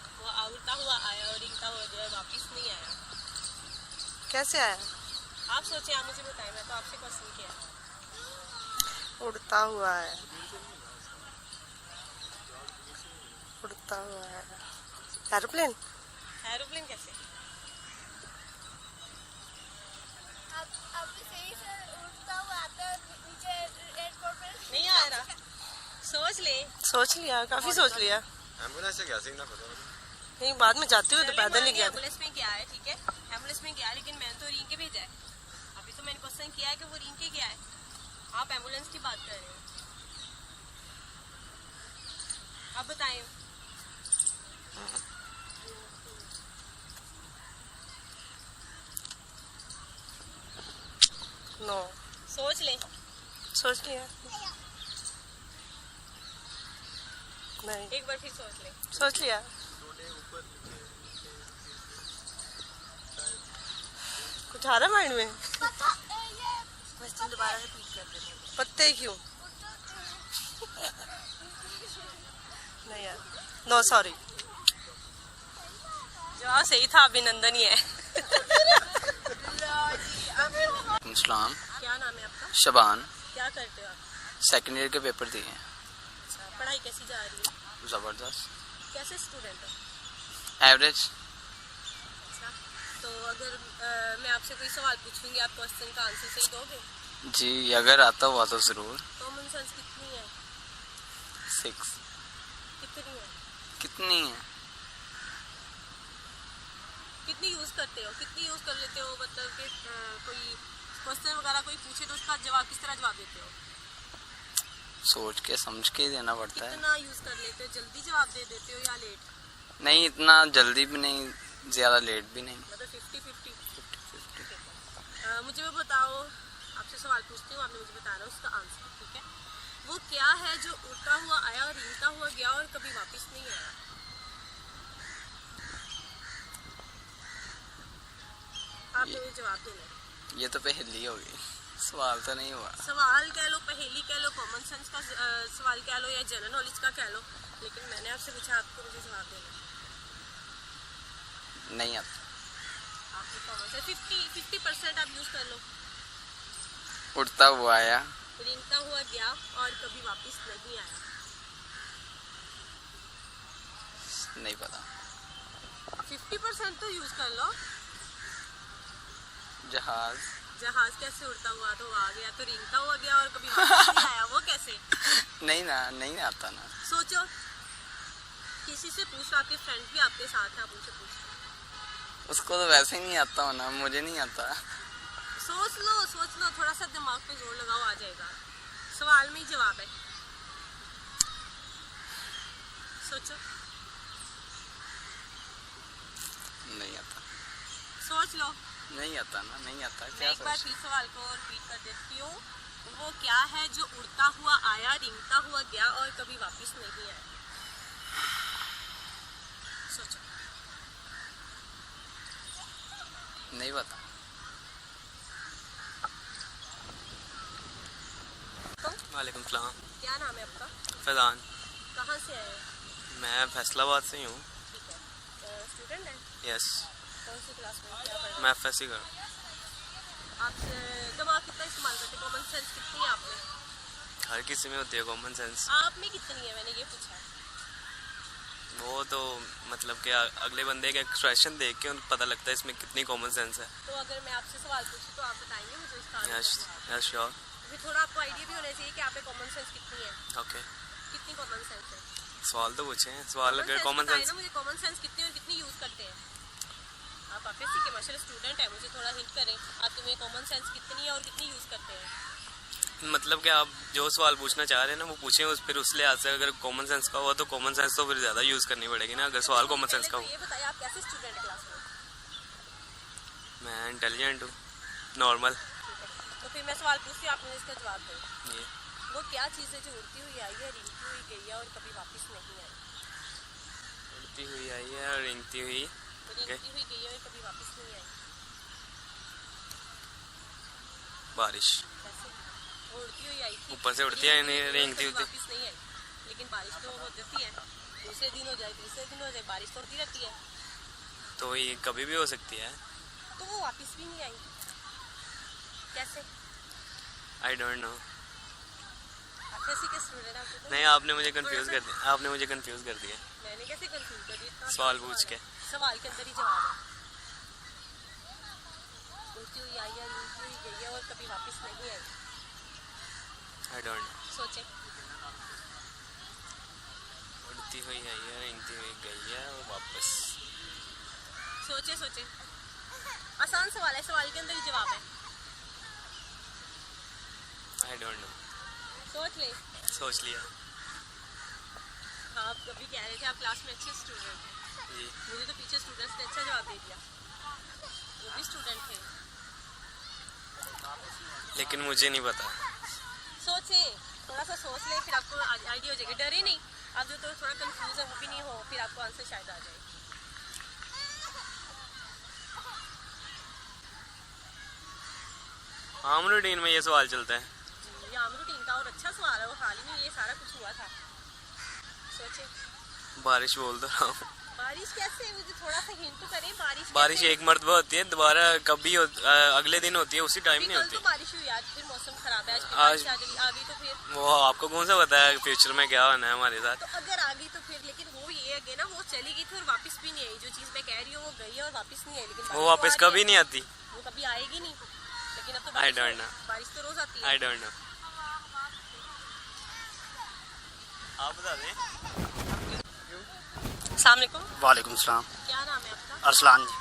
उड़ता हुआ आया और रिंगता हुआ जो है वापस नहीं आया। कैसे आया? आप सोचिए, आप मुझे बताएं, मैं तो आपसे क्वेश्चन किया। उड़ता हुआ है, उड़ता हुआ है। एरोप्लेन? एरोप्लेन कैसे? नहीं आ रहा। सोच ले। सोच लिया, काफी सोच लिया। एम्बुलेंस से क्या सीखना पता? नहीं, बाद में जाते हुए तो चलिए, पैदल ही मान गया लिया था। एम्बुलेंस में गया है, ठीक है, एम्बुलेंस में गया, लेकिन मैंने तो रिंग के भेजा है। अभी तो मैंने क्वेश्चन किया है कि वो रिंग के गया है। आप एम्बुलेंस की बात कर रहे हो। आप बताएं। नो। सोच ले। सोच लिया। नहीं। एक बार फिर सोच ले। सोच लिया। कुछ आ रहा माइंड में? क्वेश्चन दोबारा रिपीट कर दे। पत्ते क्यों? नहीं यार, नो सॉरी। जवाब सही था, अभिनंदन ही है। सलाम। क्या नाम है आपका? शबान। क्या करते हो आप? सेकेंड ईयर के पेपर दिए हैं। अच्छा, पढ़ाई कैसी जा रही है? ज़बरदस्त। कैसे स्टूडेंट हो? एवरेज। अच्छा, तो अगर मैं आपसे कोई सवाल पूछूंगी, आप क्वेश्चन का आंसर सही दोगे? जी, अगर आता हुआ तो ज़रूर। कॉमन सेंस कितनी है? 6। कितनी है? कितनी है? कितनी यूज करते हो? कितनी यूज कर लेते हो? मतलब कि कोई क्वेश्चन वगैरह कोई पूछे तो उसका जवाब किस तरह जवाब देते हो? सोच के समझ के ही देना पड़ता है। कितना यूज कर लेते हो? जल्दी जवाब दे देते हो या लेट? नहीं, इतना जल्दी भी नहीं, ज़्यादा लेट भी नहीं। मतलब 50-50। मुझे वो बताओ, आपसे सवाल पूछती हूँ, आपने मुझे बताना उसका आंसर, ठीक है? वो क्या है जो उड़ता हुआ आया और रेंगता हुआ गया और कभी वापस नहीं आया? आपने मुझे जवाब देना है। ये तो पहेली होगी, सवाल तो नहीं हुआ। सवाल कह लो, पहेली कह लो, कॉमन सेंस का सवाल कह लो या जनरल नॉलेज का कह लो, लेकिन मैंने आपसे पूछा, आपको मुझे जवाब देना है। नहीं आता। आपको कॉमन सेंस 50% आप यूज कर लो। उड़ता हुआ आया, रेंगता हुआ गया और कभी वापस नहीं आया। नहीं पता। 50% तो यूज कर लो। जहाज। जहाज कैसे उड़ता हुआ तो आ गया, तो रेंगता हुआ गया और कभी वापस नहीं आया, वो कैसे? नहीं ना, नहीं आता ना। सोचो, किसी से पूछ लो, आपके फ्रेंड भी आपके साथ है, आप उनसे पूछ लो। उसको तो वैसे ही नहीं आता होना, मुझे नहीं आता। सोच लो, थोड़ा सा दिमाग पे जोर लगाओ, आ जाएगा। सवाल में ही जवाब है। सोचो। नहीं आता। सोच लो। नहीं आता ना, नहीं आता। मैं क्या एक बार सोच? फिर सवाल को रिपीट कर देती हूँ। वो क्या है जो उड़ता हुआ आया, रेंगता हुआ गया और कभी वापस नहीं आया? सोचो। नहीं पता। वालेकुम सलाम। क्या नाम है आपका? फैजान। कहाँ से आए हैं? मैं फैसलाबाद से ही हूँ। ठीक है, स्टूडेंट हैं? यस। कौन सी क्लास में, क्या पढ़ रहे हैं? मैं FSC कर। आप दिमाग कितना इस्तेमाल करते हैं? कॉमन सेंस कितनी है आप में? हर किसी में होती है कॉमन सेंस। आप में कितनी है, मैंने ये पूछा है। वो तो मतलब कि अगले बंदे का एक्सप्रेशन देख के उनको पता लगता है इसमें कितनी कॉमन सेंस है। तो अगर मैं आपसे सवाल पूछूं तो आप बताएंगे मुझे उसका यस आंसर? Yes sure. फिर थोड़ा आपको आइडिया भी होना चाहिए कि आप में कॉमन सेंस कितनी है। ओके। कितनी कॉमन सेंस है? सवाल तो पूछे हैं, सवाल अगर कॉमन सेंस। मुझे कॉमन सेंस कितनी और कितनी यूज करते हैं? आप FSC के माशाल्लाह स्टूडेंट है, मुझे थोड़ा हिंट करें, आप में कॉमन सेंस कितनी है और कितनी यूज करते हैं? मतलब कि आप जो सवाल पूछना चाह रहे हैं ना वो पूछें, उस फिर उस लिहाज से अगर कॉमन सेंस का हुआ तो कॉमन सेंस तो फिर ज़्यादा यूज़ करनी पड़ेगी ना, अगर सवाल कॉमन सेंस का हो। ये बताइए, आप कैसे स्टूडेंट है क्लास में? मैं इंटेलिजेंट हूँ, नॉर्मल। तो फिर मैं सवाल पूछती हूँ, आपने इसका जवाब दो। ये वो क्या चीज़ है जो उड़ती हुई आई है, रेंगती हुई गई है और कभी वापस नहीं आई? उड़ती हुई आई है और रेंगती हुई रेंगती हुई गई है और कभी वापस नहीं आई। बारिश। वो उड़ती हुई आई थी, ऊपर से उड़ती है, नहीं रेंगती हुई वापस नहीं आई, लेकिन बारिश तो हो जाती है, दूसरे दिन हो जाए, तीसरे दिन हो जाए, बारिश तो होती रहती है, तो ये कभी भी हो सकती है। तो वो वापस भी नहीं आई, कैसे? I don't know. FSC के स्टूडेंट हैं आप? नहीं, आपने मुझे कंफ्यूज कर दिया, आपने मुझे कंफ्यूज कर दिया। मैंने कैसे कंफ्यूज कर दिया? सवाल पूछ के। सवाल के अंदर ही जवाब है। उड़ती हुई आई है, रेंगती हुई गई है और कभी वापस नहीं आई। I don't know. सोचे। उड़ती हुई आई है, रेंगती हुई गई है और वापस। सोचे। आसान सवाल है, सवाल के अंदर ही जवाब है। I don't know. सोच ले। सोच लिया। हाँ, आप कभी कह रहे थे आप क्लास में अच्छे स्टूडेंट हैं। जी। मुझे तो पीछे स्टूडेंट्स ने अच्छा जवाब दे दिया, वो भी स्टूडेंट थे। लेकिन मुझे नहीं पता। सोचे, थोड़ा सा सोच ले, फिर आपको आइडिया हो जाएगा। डरे नहीं, आप जो तो थोड़ा कंफ्यूज है वो भी नहीं हो, फिर आपको आंसर शायद आ जाए। आम रूटीन में ये सवाल चलता है। ये आम रूटीन का और अच्छा सवाल है, वो हाल ही में ये सारा कुछ हुआ था। सोचे। बारिश बोल दो रहा हूँ। बारिश कैसे, मुझे थोड़ा सा हिंट तो करें। बारिश एक मरतबा होती है, दोबारा कभी अगले दिन होती है, उसी टाइम नहीं होती। तो बारिश हुई आज, फिर मौसम खराब है, आज आ गई तो फिर वो आपको कौन सा पता है फ्यूचर में क्या होना है हमारे साथ। तो अगर आ गई तो फिर, लेकिन वो ये है ना, वो चली गई थी और वापस भी नहीं आई। जो चीज मैं कह रही हूँ वो गई है और वापस नहीं आई, लेकिन वो वापस कभी नहीं आती। वो कभी आएगी नहीं, लेकिन अब तो I don't know. बारिश तो रोज आती है। I don't know. आप बता दें। अस्सलाम वालेकुम। वालेकुम सलाम। क्या नाम है आपका? अरसलान जी।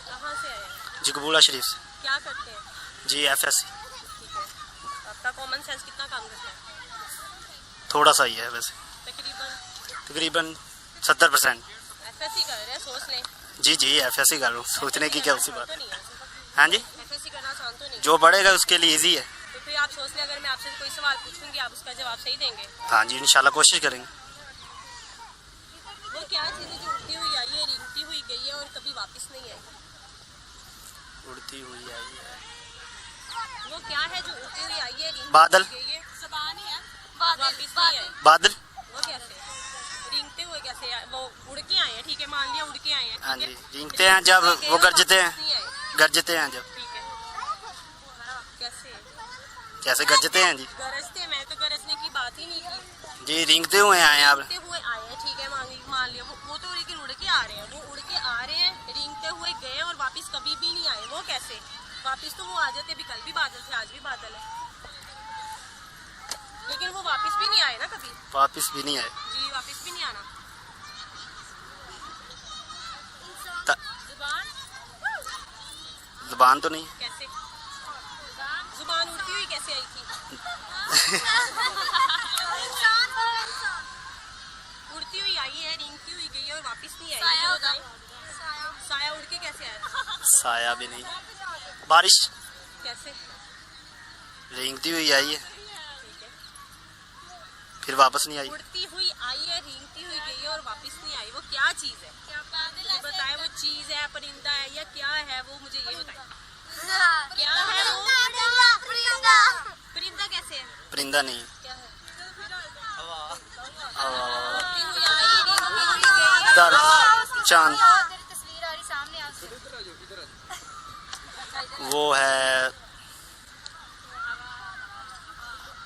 कहाँ से आए हैं? जी कबूला शरीफ से। क्या करते हैं? जी FSC। ठीक है। आपका कॉमन सेंस कितना काम करता है? थोड़ा सा ही है वैसे। तकरीबन 70%। FSC कर रहे हैं, सोच लें। जी FSC कर रहा हूँ, सोचने की क्या उसी बात। हाँ जी, FSC करना आसान तो नहीं। जो बढ़ेगा उसके लिए इजी है। तो फिर आप सोच लें, अगर मैं आपसे कोई सवाल पूछूंगी आप उसका जवाब सही देंगे? हाँ जी इंशाल्लाह कोशिश करेंगे। वो क्या चीज़ है जो उड़ती हुई आई है, रिंगती हुई गई है और कभी वापस नहीं आई? उड़ती हुई आई है। वो क्या है जो उड़ती हुई आई है, रिंगती बादल। हुई गई है, ज़बान ही है, वापस नहीं आई? बादल। वो कैसे रिंगते हुए कैसे आए? वो उड़ के आए हैं, ठीक है, मान लिया उड़ के आए हैं। हाँ जी, रिंगते हैं जब वो गरजते हैं, गरजते हैं जब। ठीक है, कैसे कैसे गरजते हैं जी? गरजते, मैं तो गरजने की बात ही नहीं की। जी रिंगते हुए आए हैं आप। रिंगते हुए आए हैं, ठीक है, मान लिया वो तो, लेकिन उड़ के आ रहे हैं, वो उड़ के आ रहे हैं, रिंगते हुए गए और वापस कभी भी नहीं आए। वो कैसे? वापस तो वो आ जाते, भी कल भी बादल थे, आज भी बादल है, लेकिन वो वापस भी नहीं आए ना कभी। वापस भी नहीं आए जी, वापस भी नहीं आना। जुबान तो नहीं। कैसे जुबान उड़ती हुई कैसे आई थी? उड़ती हुई आई है, रिंगती हुई गई है और वापस नहीं आई। साया उड़ के कैसे आया? साया भी नहीं। बारिश कैसे? रेंगती हुई आई है, फिर वापस नहीं आई। उड़ती हुई आई है, रेंगती हुई गई है और वापस नहीं आई। वो क्या चीज है? ये बताए, वो चीज है, परिंदा है या क्या है? वो मुझे ये बताए, क्या है वो? परिंदा कैसे है? परिंदा नहीं। क्या है? चांद। वो है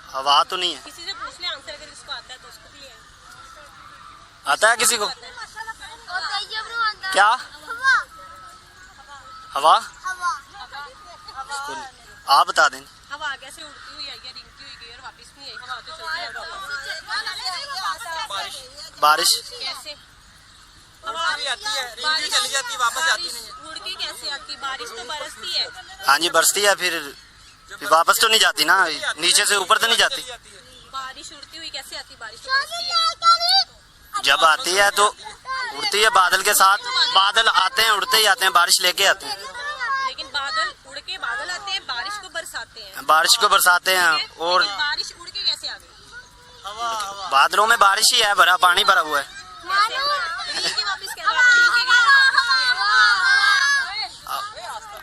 हवा तो नहीं है। किसी से पूछ ले आंसर, अगर इसको आता है तो उसको भी ले। आता है किसी को? क्या? हवा? आप बता दें। हवा कैसे उड़ती हुई आई है, रिंगती हुई गई और वापस नहीं आई? हवा तो चलती है। बारिश कैसे? हवा भी आती है, रिंगती चली जाती है, वापस आती नहीं है। उड़ के कैसे आती? बारिश तो बरसती है। हाँ जी बरसती है, फिर वापस तो नहीं जाती ना, नीचे से ऊपर तो नहीं जाती। बारिश उड़ती हुई कैसे आती? बारिश तो बरसती है। जब आती है तो उड़ती है बादल के साथ। बादल आते हैं, उड़ते ही आते हैं, बारिश लेके आते हैं। लेकिन बादल उड़ के बादल आते हैं, बारिश को बरसाते हैं। बारिश को बरसाते हैं और बारिश उड़ के कैसे आ गई? बादलों में बारिश ही है, भरा पानी भरा हुआ है।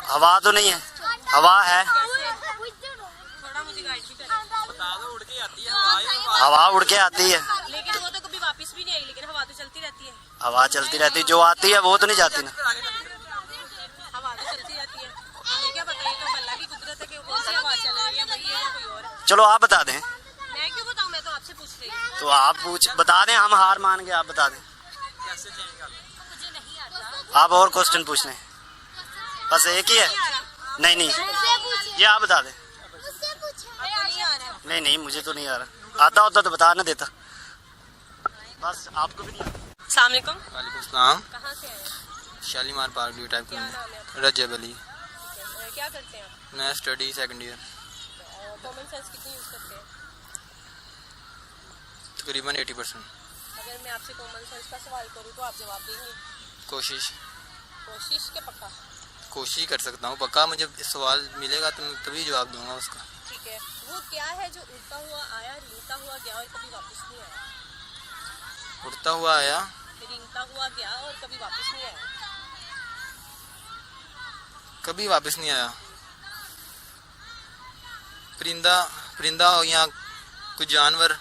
हवा तो नहीं है, हवा है। थोड़ा मुझे गाइड भी करें। हवा उड़ के आती है, लेकिन वो तो कभी वापस भी नहीं आई। लेकिन हवा तो चलती रहती है। हवा चलती रहती है, जो आती है वो तो नहीं जाती ना। हवा तो चलती रहती है, हमें क्या पता? ये तो अल्लाह की कुदरत है कि कौन सी हवा चल रही है, वही है या कोई और। चलो आप बता दें। मैं क्यों बताऊं? मैं तो आपसे पूछ रही हूँ। तो आप बता दें, हम हार मान गए, आप बता दें। आप और क्वेश्चन पूछ लें, बस एक ही है। नहीं ये आप बता दें। नहीं मुझे तो नहीं आ रहा, आता होता तो बता ना देता, बस आपको भी नहीं आता। अस्सलाम वालेकुम। वालेकुम सलाम। कहाँ से आए? शालीमार पार्क ड्यू टाइप का। रजब अली। क्या करते हैं आप? मैं study second year. Common sense कितनी यूज करते हैं? तकरीबन 80%। अगर मैं आपसे कॉमन सेंस का सवाल करूँ तो आप जवाब देंगे? कोशिश के पक्का? कोशिश कर सकता हूँ, पक्का मुझे सवाल मिलेगा तो मैं तभी जवाब दूंगा उसका। ठीक है, वो क्या है जो उड़ता हुआ आया, रिंगता हुआ गया और कभी वापस नहीं आया? उड़ता हुआ आया, रेंगता हुआ गया और कभी वापस नहीं आया। कभी वापस नहीं आया। परिंदा, परिंदा हो या कुछ जानवर।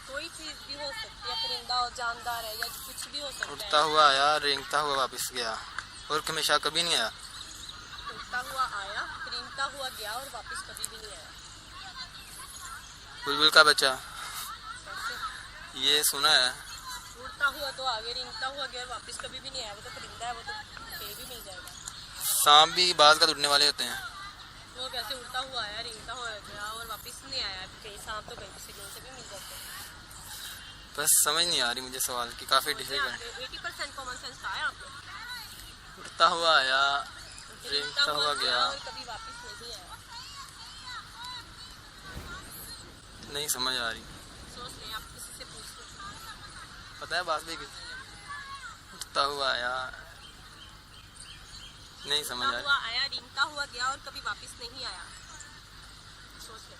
कोई चीज भी हो सकती है, परिंदा और जानदार है या कुछ भी हो सकता है। उड़ता हुआ आया, रेंगता हुआ वापस गया और हमेशा कभी नहीं आया। उड़ता हुआ आया, रेंगता हुआ गया और वापस कभी भी नहीं आया। बुलबुल का बच्चा, ये सुना है। उड़ता हुआ तो आगे, रेंगता हुआ गया और वापस कभी भी नहीं आया। वो तो परिंदा है, वो तो कहीं भी मिल जाएगा। सांप भी बाज का उड़ने वाले होते हैं। वो कैसे उड़ता हुआ आया, रेंगता हुआ गया और वापस नहीं आया। कहीं सांप तो कहीं किसी से भी मिल जाते हैं। बस समझ नहीं आ रही मुझे सवाल की, काफी डिफिकल्ट। 80% कॉमन सेंस था आपको। उड़ता हुआ आया, रेंगता हुआ गया और कभी वापस नहीं आया। नहीं समझ आ रही। सोच लें, आप किसी से पूछ लें। पता है बात भी उड़ता हुआ आया, नहीं समझ आ रही। हुआ आया, रेंगता हुआ गया और कभी वापस नहीं आया। सोच लें।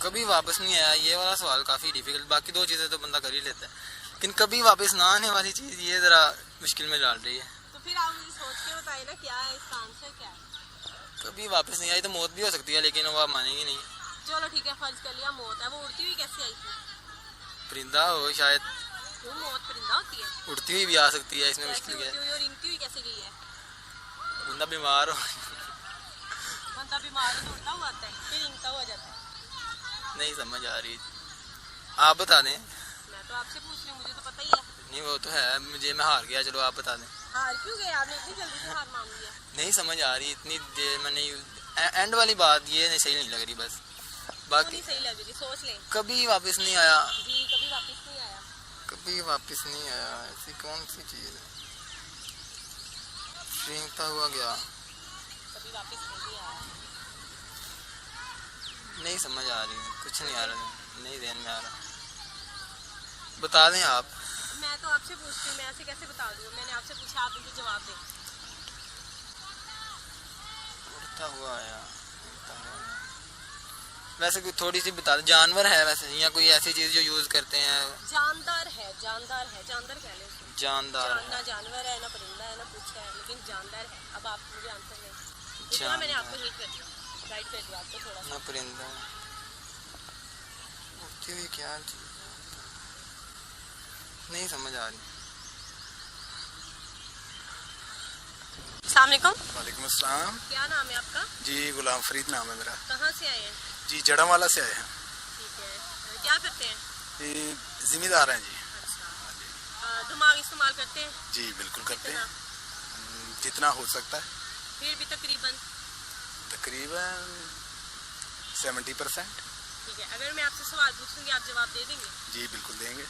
कभी वापस नहीं आया, ये वाला सवाल काफी डिफिकल्ट। बाकी दो चीजें तो बंदा कर ही लेता है, लेकिन कभी वापस ना आने वाली चीज ये जरा मुश्किल में डाल रही है। तो फिर आप मुझे सोच के बताइए ना, क्या है इसका आंसर, क्या है? कभी वापस नहीं आई तो मौत भी हो सकती है, लेकिन वो आप मानेंगे नहीं। चलो ठीक है, फर्ज कर लिया मौत है। वो उड़ती हुई कैसे आई थी? परिंदा हो शायद। वो मौत परिंदा होती है? उड़ती हुई भी आ सकती है, इसमें मुश्किल क्या उड़ती है। हुई और रेंगती हुई कैसे गई है? बंदा बीमार हो। बंदा बीमार हो तो उड़ता हुआ आता है, फिर रेंगता हुआ जाता है। नहीं समझ आ रही, आप बता दें। मैं तो आपसे पूछ रही हूँ, मुझे तो पता ही है। नहीं वो तो है, मैं हार गया। चलो आप बता दें। हार क्यों गए? आपने इतनी जल्दी से हार मान लिया। नहीं समझ आ रही, इतनी देर मैंने एंड वाली बात ये नहीं सही नहीं लग रही। बस बाकी नहीं सही लग रही, सोच लें। कभी वापस नहीं आया। जी, कभी वापस नहीं आया। कभी वापस नहीं आया, ऐसी कौन सी चीज है? रेंगता हुआ गया, कभी वापस नहीं आया। नहीं समझ आ रही, कुछ नहीं आ रहा, नहीं ध्यान में आ रहा। बता दें आप। मैं तो आपसे पूछती हूँ, मैं ऐसे कैसे बता दूँ? मैंने आपसे पूछा, आप मुझे जवाब दें। उड़ता हुआ आया, वैसे कोई थोड़ी सी बता दे। जानवर है वैसे या कोई ऐसी चीज जो यूज करते हैं? जानदार है, जानदार है, जानदार कह लें उसको। जानदार है। ना जानवर है, ना परिंदा है, ना कुछ है, लेकिन जानदार है। अब आप मुझे आंसर दें। इतना मैंने आपको हिट कर दिया, गाइड कर दिया आपको थोड़ा सा। ना परिंदा, उड़ती हुई क्या चीज? नहीं समझ आ रही। अस्सलाम वालेकुम। वालेकुम अस्सलाम। क्या नाम है आपका? जी गुलाम फरीद नाम है मेरा। कहाँ से आए हैं? जी जड़ावाला से आए हैं। ठीक है, क्या करते हैं? ये जिम्मेदार हैं जी। अच्छा, दिमाग इस्तेमाल करते हैं? जी बिल्कुल करते हैं, जितना हो सकता है। फिर भी तकरीबन 70%। ठीक है, अगर मैं आपसे सवाल पूछूंगी आप जवाब दे देंगे? जी बिल्कुल देंगे।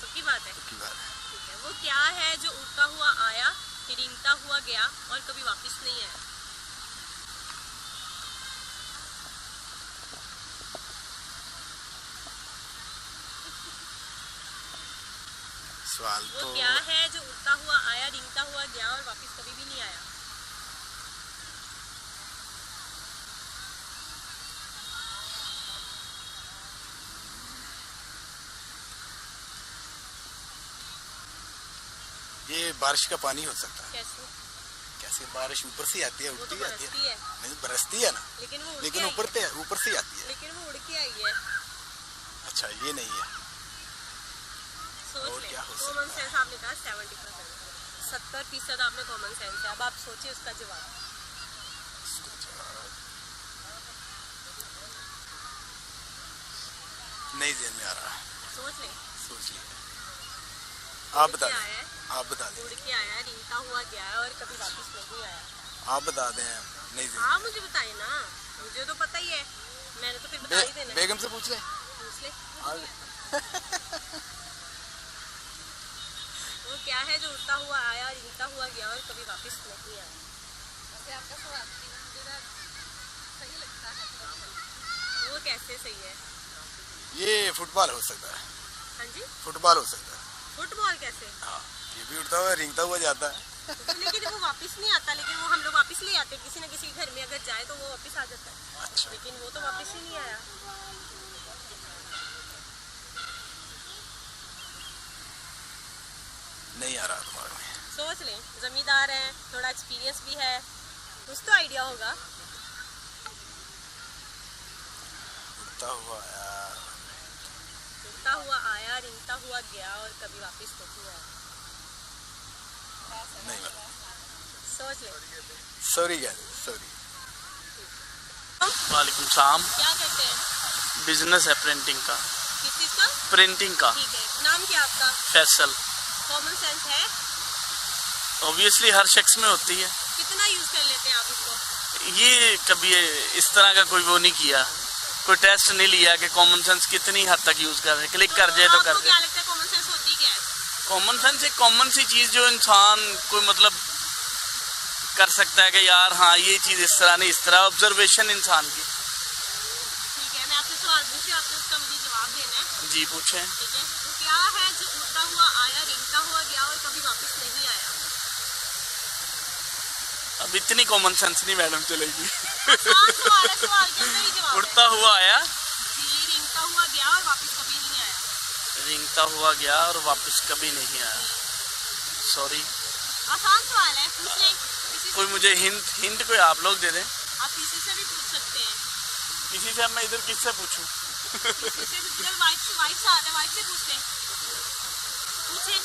पक्की बात है? पक्की बात है। ठीक है, वो क्या है जो उड़ता हुआ आया, फिर रेंगता हुआ गया और कभी वापस नहीं आया? सवाल वो तो क्या है जो उड़ता हुआ आया, रेंगता हुआ गया और वापस कभी भी नहीं आया? ये बारिश का पानी हो सकता है। कैसे? कैसे? बारिश ऊपर से आती है, वो उड़ती तो आती बरसती है। नहीं बरसती है ना, लेकिन वो लेकिन ऊपर से आती है। लेकिन वो उड़ के आई है। अच्छा ये नहीं है। सोच और लें, क्या हो कॉमन सेंस आपने कहा 70%, 70% आपने कॉमन सेंस है। अब आप सोचिए उसका जवाब। नहीं ध्यान में आ रहा। सोच लें। सोच लिया। आप बता दें। आप बता दें। उड़ के आया, रेंगता हुआ गया और कभी वापस नहीं आया। आप बता दें। नहीं ध्यान। हाँ मुझे बताइए ना, मुझे तो पता ही है, मैंने तो फिर बता ही देना। बेगम से पूछ ले। पूछ ले। वो क्या है जो उड़ता हुआ आया, रेंगता हुआ गया और कभी वापस नहीं आया? वैसे आपका सवाल सही लगता है। वो कैसे सही है? ये फुटबॉल हो सकता है। हाँ जी, फुटबॉल हो सकता है। फुटबॉल कैसे? हाँ ये भी उड़ता हुआ रेंगता हुआ जाता है। लेकिन वो वापस नहीं आता, लेकिन वो हम लोग वापस ले आते हैं। किसी न किसी के घर में अगर जाए तो वो वापस आ जाता है। अच्छा। लेकिन वो तो वापस ही नहीं आया। नहीं आ रहा दिमाग में। सोच लें, जमींदार हैं, थोड़ा एक्सपीरियंस भी है, कुछ तो आइडिया होगा। उड़ता हुआ आया, उड़ता हुआ आया, रिंगता हुआ गया और कभी वापस नहीं आया। नहीं पता। सोच लें। सॉरी कह दो, सॉरी। वालेकुम सलाम। क्या करते हैं? बिजनेस है प्रिंटिंग का। किस चीज़ का? प्रिंटिंग का। ठीक है, नाम क्या आपका? फैसल। कॉमन सेंस है? ऑब्वियसली हर शख्स में होती है। कितना यूज कर लेते हैं आप इसको? ये कभी इस तरह का कोई वो नहीं किया, कोई टेस्ट नहीं लिया कि कॉमन सेंस कितनी हद तक यूज कर रहे हैं। क्लिक कर जाए तो कर आपको क्या जाए। लगता है कॉमन सेंस होती क्या है? कॉमन सेंस एक कॉमन सी चीज जो इंसान कोई मतलब कर सकता है कि यार हाँ ये चीज इस तरह नहीं, इस तरह ऑब्जर्वेशन इंसान की। ठीक है, मैं आपसे सवाल पूछी, आपको उसका मुझे जवाब देना है। जी पूछें। ठीक है, तो क्या है जो उड़ता हुआ आया, रिंगता हुआ गया और कभी वापस नहीं आया? अब इतनी कॉमन सेंस नहीं मैडम चलेगी। सवाल है, सवाल के अंदर ही जवाब है। उड़ता हुआ आया, जी, रिंगता हुआ गया और वापस कभी नहीं आया। रिंगता हुआ गया और वापस कभी नहीं आया। सॉरी, आसान सवाल है, पूछ लें। कोई मुझे हिंट कोई आप लोग दे दें। आप किसी से भी पूछ सकते हैं। किसी से? मैं इधर किससे पूछूं? चल वाइफ से आ जाए, वाइफ से पूछ लें। पूछे।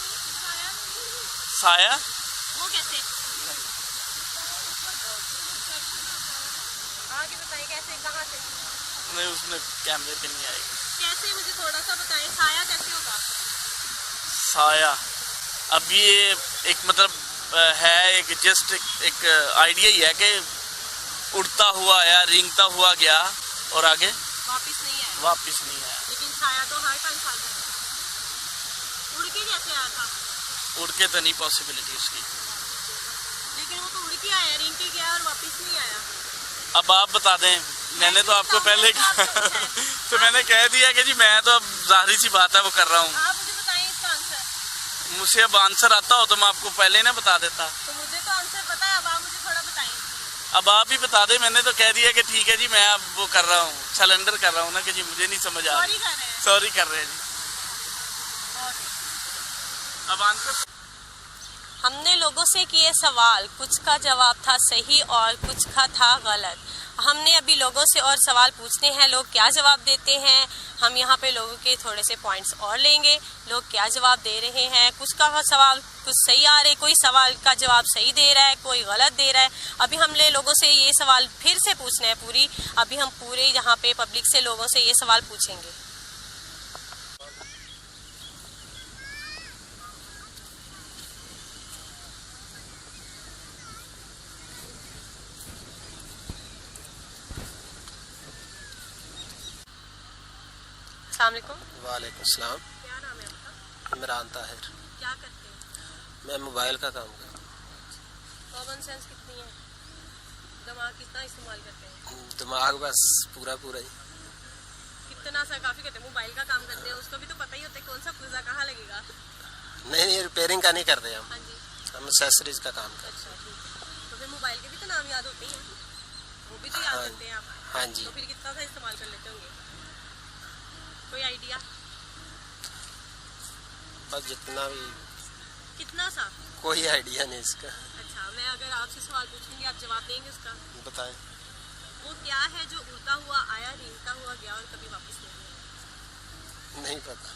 साया? वो कैसे? आगे बताइए कैसे, कहाँ से? नहीं, उसमें कैमरे पे नहीं आएगी। कैसे, मुझे थोड़ा सा बताएं, साया कैसे होगा? साया अब ये एक मतलब है, एक जस्ट एक आइडिया ही है कि उड़ता हुआ आया, रिंगता हुआ गया और आगे वापस नहीं आया। वापस नहीं आया। लेकिन साया तो हर टाइम साथ है। उड़ के कैसे आया था? उड़ के तो नहीं पॉसिबिलिटी उसकी। लेकिन वो तो उड़ के आया, रिंग के गया और वापस नहीं आया। अब आप बता दें, मैंने तो आपको पहले तो मैंने कह दिया कि जी मैं तो अब जाहिर सी बात है वो कर रहा हूँ। आप मुझे बताएं इसका आंसर। मुझे अब आंसर आता हो तो मैं आपको पहले ना बता देता। तो मुझे तो आंसर पता है, अब आप मुझे थोड़ा बताएं। अब आप ही बता दें, मैंने तो कह दिया कि ठीक है जी मैं अब वो कर रहा हूँ, सरेंडर कर रहा हूँ ना कि जी मुझे नहीं समझ आ रही। सॉरी कर रहे हैं जी। अब आंसर हमने लोगों से किए सवाल, कुछ का जवाब था सही और कुछ का था गलत। हमने अभी लोगों से और सवाल पूछने हैं, लोग क्या जवाब देते हैं। हम यहाँ पे लोगों के थोड़े से पॉइंट्स और लेंगे, लोग क्या जवाब दे रहे हैं। कुछ का सवाल कुछ सही आ रहे, कोई सवाल का जवाब सही दे रहा है, कोई गलत दे रहा है। अभी हमने लोगों से ये सवाल फिर से पूछना है अभी हम पूरे यहाँ पे पब्लिक से लोगों से ये सवाल पूछेंगे। वालेकुम सलाम। क्या नाम है आपका? इमरान ताहिर। क्या करते हैं? मैं मोबाइल का काम करता कॉमन सेंस कितनी है? दिमाग कितना इस्तेमाल करते हैं? दिमाग बस पूरा ही। कितना सा काफी करते हैं? मोबाइल का काम करते हैं, उसको भी तो पता ही होता है कौन सा पुर्जा कहाँ लगेगा। नहीं, रिपेयरिंग का नहीं करते हम। हाँ जी। हम एक्सेसरीज का काम करते हैं। अच्छा ठीक है, तो फिर मोबाइल के भी तो नाम याद होते हैं, वो भी तो याद करते हैं आप? हाँ जी। तो फिर कितना सा इस्तेमाल कर लेते होंगे? कोई आइडिया? बस जितना भी। कितना सा? कोई आइडिया नहीं इसका। अच्छा, मैं अगर आपसे सवाल पूछूंगी आप जवाब देंगे उसका? बताएं। वो क्या है जो उड़ता हुआ आया, रिंगता हुआ गया और कभी वापस नहीं आया? नहीं पता।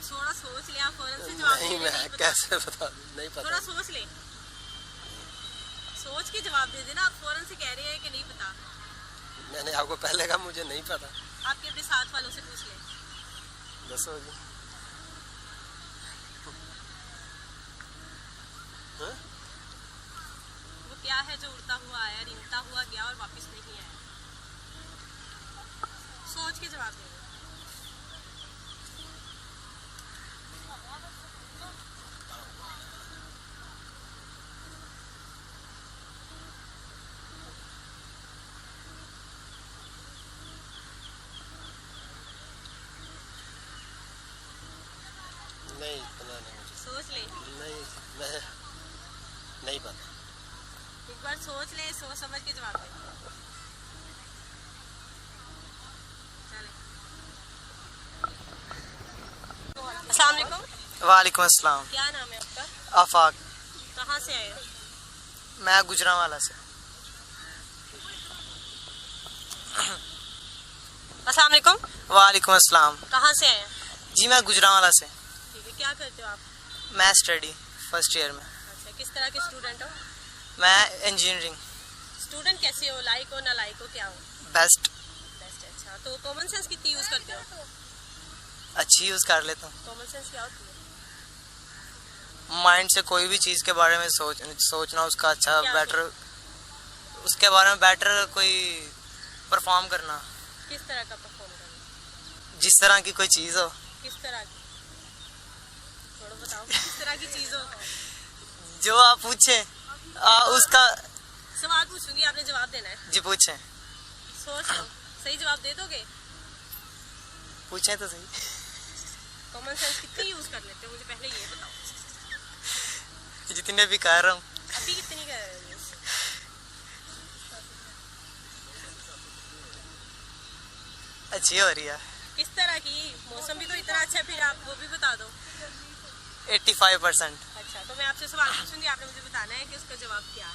थोड़ा सोच ले, आप फौरन से जवाब नहीं, मैं कैसे बता दूं? नहीं पता। थोड़ा सोच ले, सोच के जवाब दे देना। आप फौरन से कह रहे हैं कि नहीं पता। मैंने आपको पहले कहा मुझे नहीं पता। आपके अपने साथ वालों से पूछ ले। दसो जी। वो क्या है जो उड़ता हुआ आया, रिंगता हुआ गया और वापस नहीं आया? सोच के जवाब दे। नहीं, इतना नहीं मुझे। सोच ले। नहीं, मैं नहीं पता। एक बार सोच ले, सोच समझ के जवाब दे। अस्सलाम वालेकुम। वालेकुम अस्सलाम। क्या नाम है आपका? आफाक। कहाँ से आए हो? मैं गुजरांवाला से। अस्सलाम वालेकुम। वालेकुम अस्सलाम। कहाँ से आए? जी मैं गुजरांवाला से। ठीक है, क्या करते हो आप? मैं स्टडी फर्स्ट ईयर में। अच्छा, किस तरह के स्टूडेंट हो? मैं इंजीनियरिंग। स्टूडेंट कैसे हो, लाइक हो ना लाइक हो, क्या हो? बेस्ट। अच्छा, तो कॉमन सेंस कितनी यूज करते हो? अच्छी यूज कर लेता हूँ। कॉमन सेंस क्या होती है? माइंड से कोई भी चीज के बारे में सोचना, उसका अच्छा बेटर, उसके बारे में बेटर कोई परफॉर्म करना। किस तरह का परफॉर्म करना? जिस तरह की कोई चीज हो। किस तरह की? थोड़ा बताओ, किस तरह की चीज हो? जो आप पूछे उसका सवाल पूछूंगी, आपने जवाब देना है। जी पूछे। सोच लो, सही जवाब दे दोगे? पूछे तो सही। कॉमन सेंस कितनी यूज कर लेते हो, मुझे पहले ये बताओ। जितने भी कर रहा हूँ। अभी कितनी कर रहे हो? अच्छी हो रही है। किस तरह की? मौसम भी तो इतना अच्छा है, फिर आप वो भी बता दो। 85%। अच्छा, तो मैं आपसे सवाल पूछूंगी, आपने मुझे बताना है कि उसका जवाब क्या है।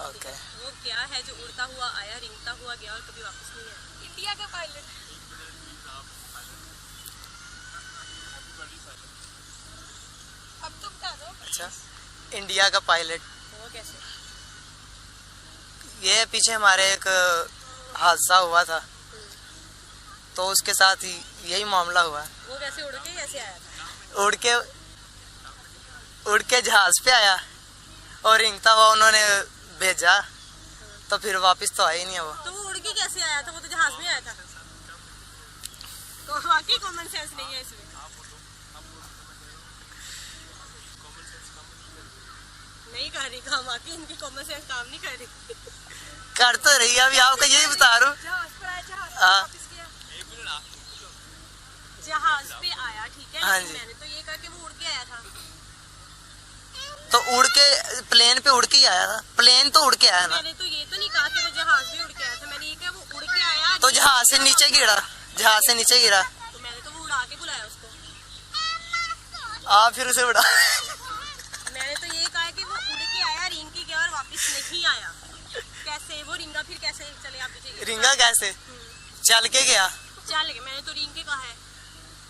ओके। वो क्या है जो उड़ता हुआ आया, रिंगता हुआ गया और कभी वापस नहीं आया? इंडिया का पायलट। अब तुम बता दो। अच्छा, इंडिया का पायलट। वो कैसे? ये पीछे हमारे एक हादसा हुआ था, तो उसके साथ ही यही मामला हुआ। वो कैसे उड़ के कैसे आया था? उड़ के जहाज पे आया और रिंगता हुआ उन्होंने भेजा, तो फिर वापस तो आया ही नहीं है वो। तो वो उड़ के कैसे आया था? वो तो जहाज में आया था। तो वाकई कॉमन सेंस नहीं है इसमें। नहीं कर रही काम, वाकई इनकी कॉमन सेंस काम नहीं कर रही। कर तो रही है, अभी आपको यही बता रहा हूँ। जहाज पे आया, ठीक है। हाँ जी। मैंने तो ये कहा कि वो उड़ के आया था। तो उड़ के प्लेन पे उड़ के ही आया था। प्लेन तो उड़ के आया ना। मैंने तो ये तो नहीं कहा कि वो जहाज में उड़ के आया था, मैंने ये कहा वो उड़ के आया। तो जहाज से नीचे गिरा, जहाज से नीचे गिरा। तो मैंने तो वो उड़ा के बुलाया उसको। आप फिर उसे उड़ा। मैंने तो ये कहा कि वो उड़ के आया, रिंग के गया और वापस नहीं आया। कैसे वो रिंगा फिर कैसे चले? आप मुझे रिंगा कैसे? चल के गया। चल गया, मैंने तो रिंग के कहा है।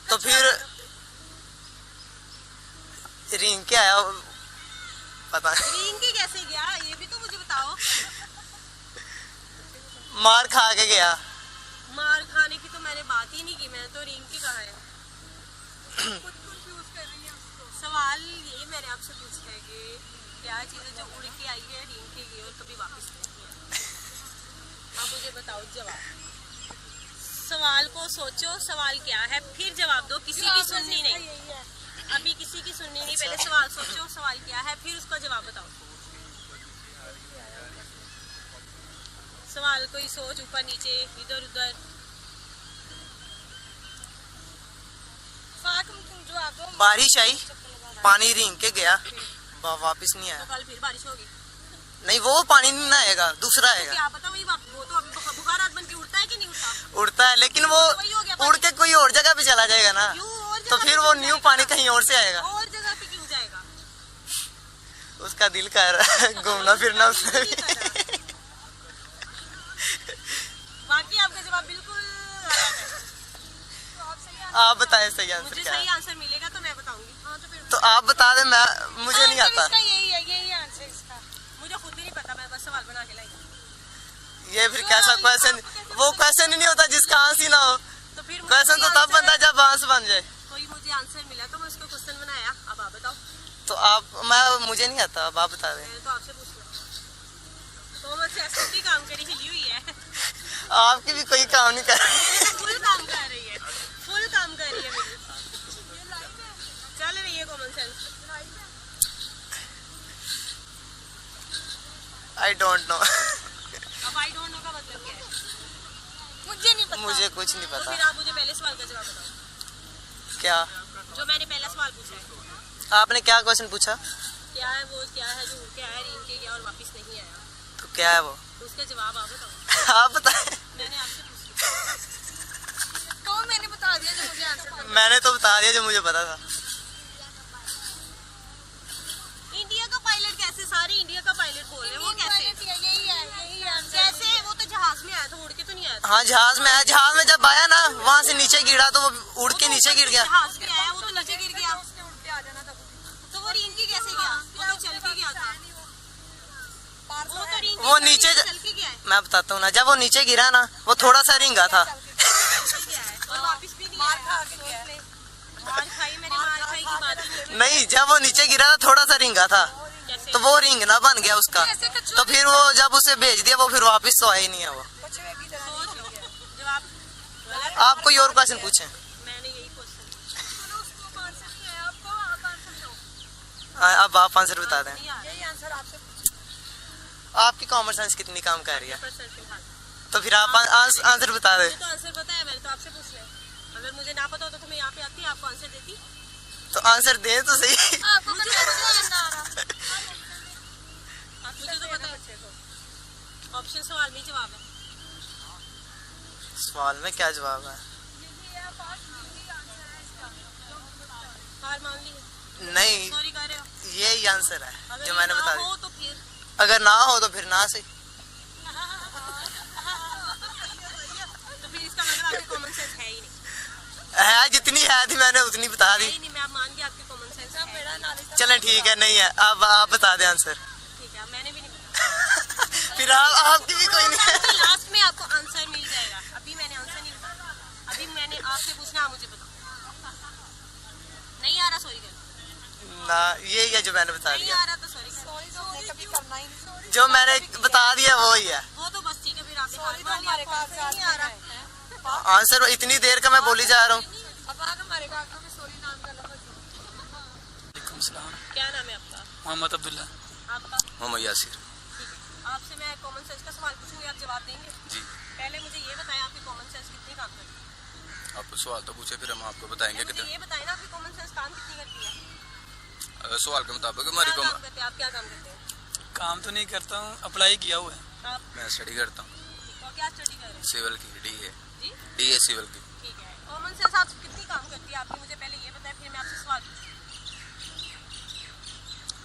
तो फिर रिंग के आया, पता नहीं। रिंग के कैसे गया, ये भी तो मुझे बताओ। मार खा के गया। मार खाने की तो मैंने बात ही नहीं की, मैंने तो रिंग के कहा है। सवाल ये मैंने आपसे पूछा है कि क्या चीज़ है जो उड़ के आई है, रिंग के गई और कभी वापस नहीं आई? अब मुझे बताओ जवाब। सवाल को सोचो, सवाल क्या है, फिर जवाब दो। किसी की सुननी नहीं, अभी किसी की सुननी नहीं। पहले सवाल सोचो, सवाल क्या है, फिर उसका जवाब बताओ। सवाल कोई सोच, ऊपर नीचे इधर उधर। बारिश आई, पानी रिंग के गया, वापस नहीं आया। तो कल फिर बारिश होगी? नहीं, वो पानी नहीं आएगा, दूसरा आएगा। क्या पता वही वो तो अभी बुखार बन के उड़ता है कि नहीं उड़ता? उड़ता है, लेकिन वो उड़ के कोई और जगह पे चला जाएगा ना, तो फिर वो न्यू पानी कहीं और से आएगा। और जगह पे क्यों जाएगा? उसका दिल कर रहा है घूमना फिरना उसमें। बाकी आपका जवाब बिल्कुल आप बताएं सही आंसर मुझे क्या सही है? आंसर मिलेगा तो मैं बताऊंगी। हाँ, तो फिर तो आप बता दें, मैं मुझे नहीं आता। इसका यही आंसर इसका। मुझे खुद ही नहीं पता, मैं बस सवाल बना के लाई। ये फिर कैसा क्वेश्चन? वो क्वेश्चन ही नहीं होता जिसका आंसर ही ना हो। तो फिर क्वेश्चन तो तब बनता है जब आंसर बन जाए। कोई मुझे आंसर मिला तो मैं उसको क्वेश्चन बनाया। अब आप बताओ। तो मुझे नहीं आता, अब आप बता दें। मैंने तो आपसे पूछना। तो मुझसे ऐसी काम करी हिली हुई है। आपकी भी कोई काम नहीं कर रही। फुल काम कर रही है, फुल काम कर रही है मेरी। चल रही है common sense. I don't know. अब आई डोंट नो का मतलब क्या है? मुझे नहीं पता। मुझे कुछ नहीं तो पता। फिर आप मुझे पहले सवाल का जवाब बताओ। क्या? जो मैंने पहला सवाल पूछा है। आपने क्या क्वेश्चन पूछा? क्या है वो, क्या है जो उड़ के आया, रिंग के गया और वापस नहीं आया? तो क्या है वो? तो उसका जवाब आप बताओ। आप बताएं। मैंने आपसे पूछा। तो मैंने बता दिया जो मुझे आंसर। मैंने तो बता दिया जो मुझे पता था। हाँ जहाज में जब आया ना वहाँ से नीचे गिरा तो वो उड़ के नीचे गिर गया। जहाज में आया वो तो नीचे गिर गया, तो वो रिंग के कैसे गया? वो तो चल के गया था। वो नीचे मैं बताता हूँ ना, जब वो नीचे गिरा ना वो थोड़ा सा रिंगा था। नहीं, जब वो नीचे गिरा था थोड़ा सा रिंगा था, तो वो रिंग ना बन गया उसका। तो फिर वो जब उसे भेज दिया वो फिर वापस तो आया ही नहीं है वो। आप कोई और क्वेश्चन पूछें। अब आप आंसर बता दें। आपकी कॉमन सेंस कितनी काम कर रही है? तो फिर आप आंसर बता दें। तो आंसर पता है, मैंने तो आपसे पूछ लिया। अगर मुझे ना पता होता तो मैं यहाँ पे आती, आपको आंसर देती। तो आंसर दे तो सही। मुझे तो पता है। ऑप्शन सवाल में जवाब है। सवाल में क्या जवाब है? हार मान ली? नहीं, सॉरी कह रहे हो? यही आंसर है जो मैंने बता दिया। तो फिर अगर ना हो तो फिर ना सही। तो फिर इसका मतलब आपकी कॉमन सेंस है ही नहीं। है, जितनी है थी मैंने उतनी बता दी। नहीं, मैं मान गया आपकी कॉमन सेंस है। चलें ठीक है, नहीं है। अब आप बता दें आंसर। ठीक है, मैंने भी नहीं फिर आपकी भी कोई नहीं है। लास्ट में आपको आंसर मिल जाएगा। अभी मैंने आंसर नहीं बताया, अभी मैंने आपसे पूछना, आप मुझे बताओ। नहीं आ रहा सॉरी कर ना, यही है जो मैंने बता नहीं दिया। आ रहा तो सॉरी कभी करना ही जो मैंने बता दिया वो ही है। वो तो बस ठीक है, फिर आपने हार मान लिया, आपको आंसर नहीं आ रहा। आंसर इतनी देर का मैं बोली जा रहा हूँ। क्या नाम है आपका? मोहम्मद अब्दुल्ला। आपका? मोहम्मद यासिर। आपसे मैं कॉमन सेंस का सवाल पूछूंगी, आप जवाब देंगे? जी। पहले मुझे ये बताएं आपकी कॉमन सेंस कितनी काम करती है? आप सवाल तो पूछे, फिर हम आपको बताएंगे मुझे ये बताएं ना आपकी कॉमन सेंस काम कितनी करती है? अगर सवाल के मुताबिक हमारी क्या काम करते हैं आप? क्या काम करते हैं? काम तो नहीं करता हूँ, अप्लाई किया हुआ है। मैं स्टडी करता हूँ। तो क्या स्टडी कर रहे हैं? सिविल की डीए सिविल की। ठीक है, कॉमन सेंस आप कितनी काम करती है आपकी? मुझे पहले ये बताएं, फिर मैं आपसे सवाल पूछूंगी।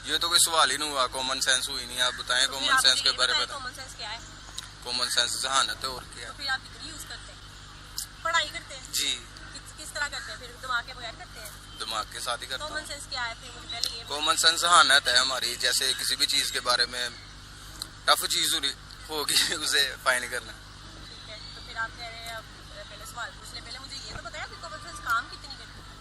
ये तो कोई सवाल ही नहीं हुआ, कॉमन सेंस हुई नहीं। आप बताएं कॉमन सेंस के बारे में। कॉमन सेंस क्या है? कॉमन सेंस जहानत है, और क्या है? तो फिर आप कितनी यूज करते हैं? पढ़ाई करते हैं? जी। किस तरह करते हैं? फिर दिमाग के बगैर करते हैं? दिमाग के साथ ही करता हूँ। कॉमन सेंस क्या है फिर मुझे पहले ये बताएं। कॉमन सेंस जहानत है हमारी, जैसे किसी भी चीज के बारे में टफ चीज होगी उसे फाइन करना। ठीक है, तो फिर आप कह रहे हैं अब पहले सवाल पूछने, पहले मुझे ये तो बताया कि कॉमन सेंस काम कितनी करती है?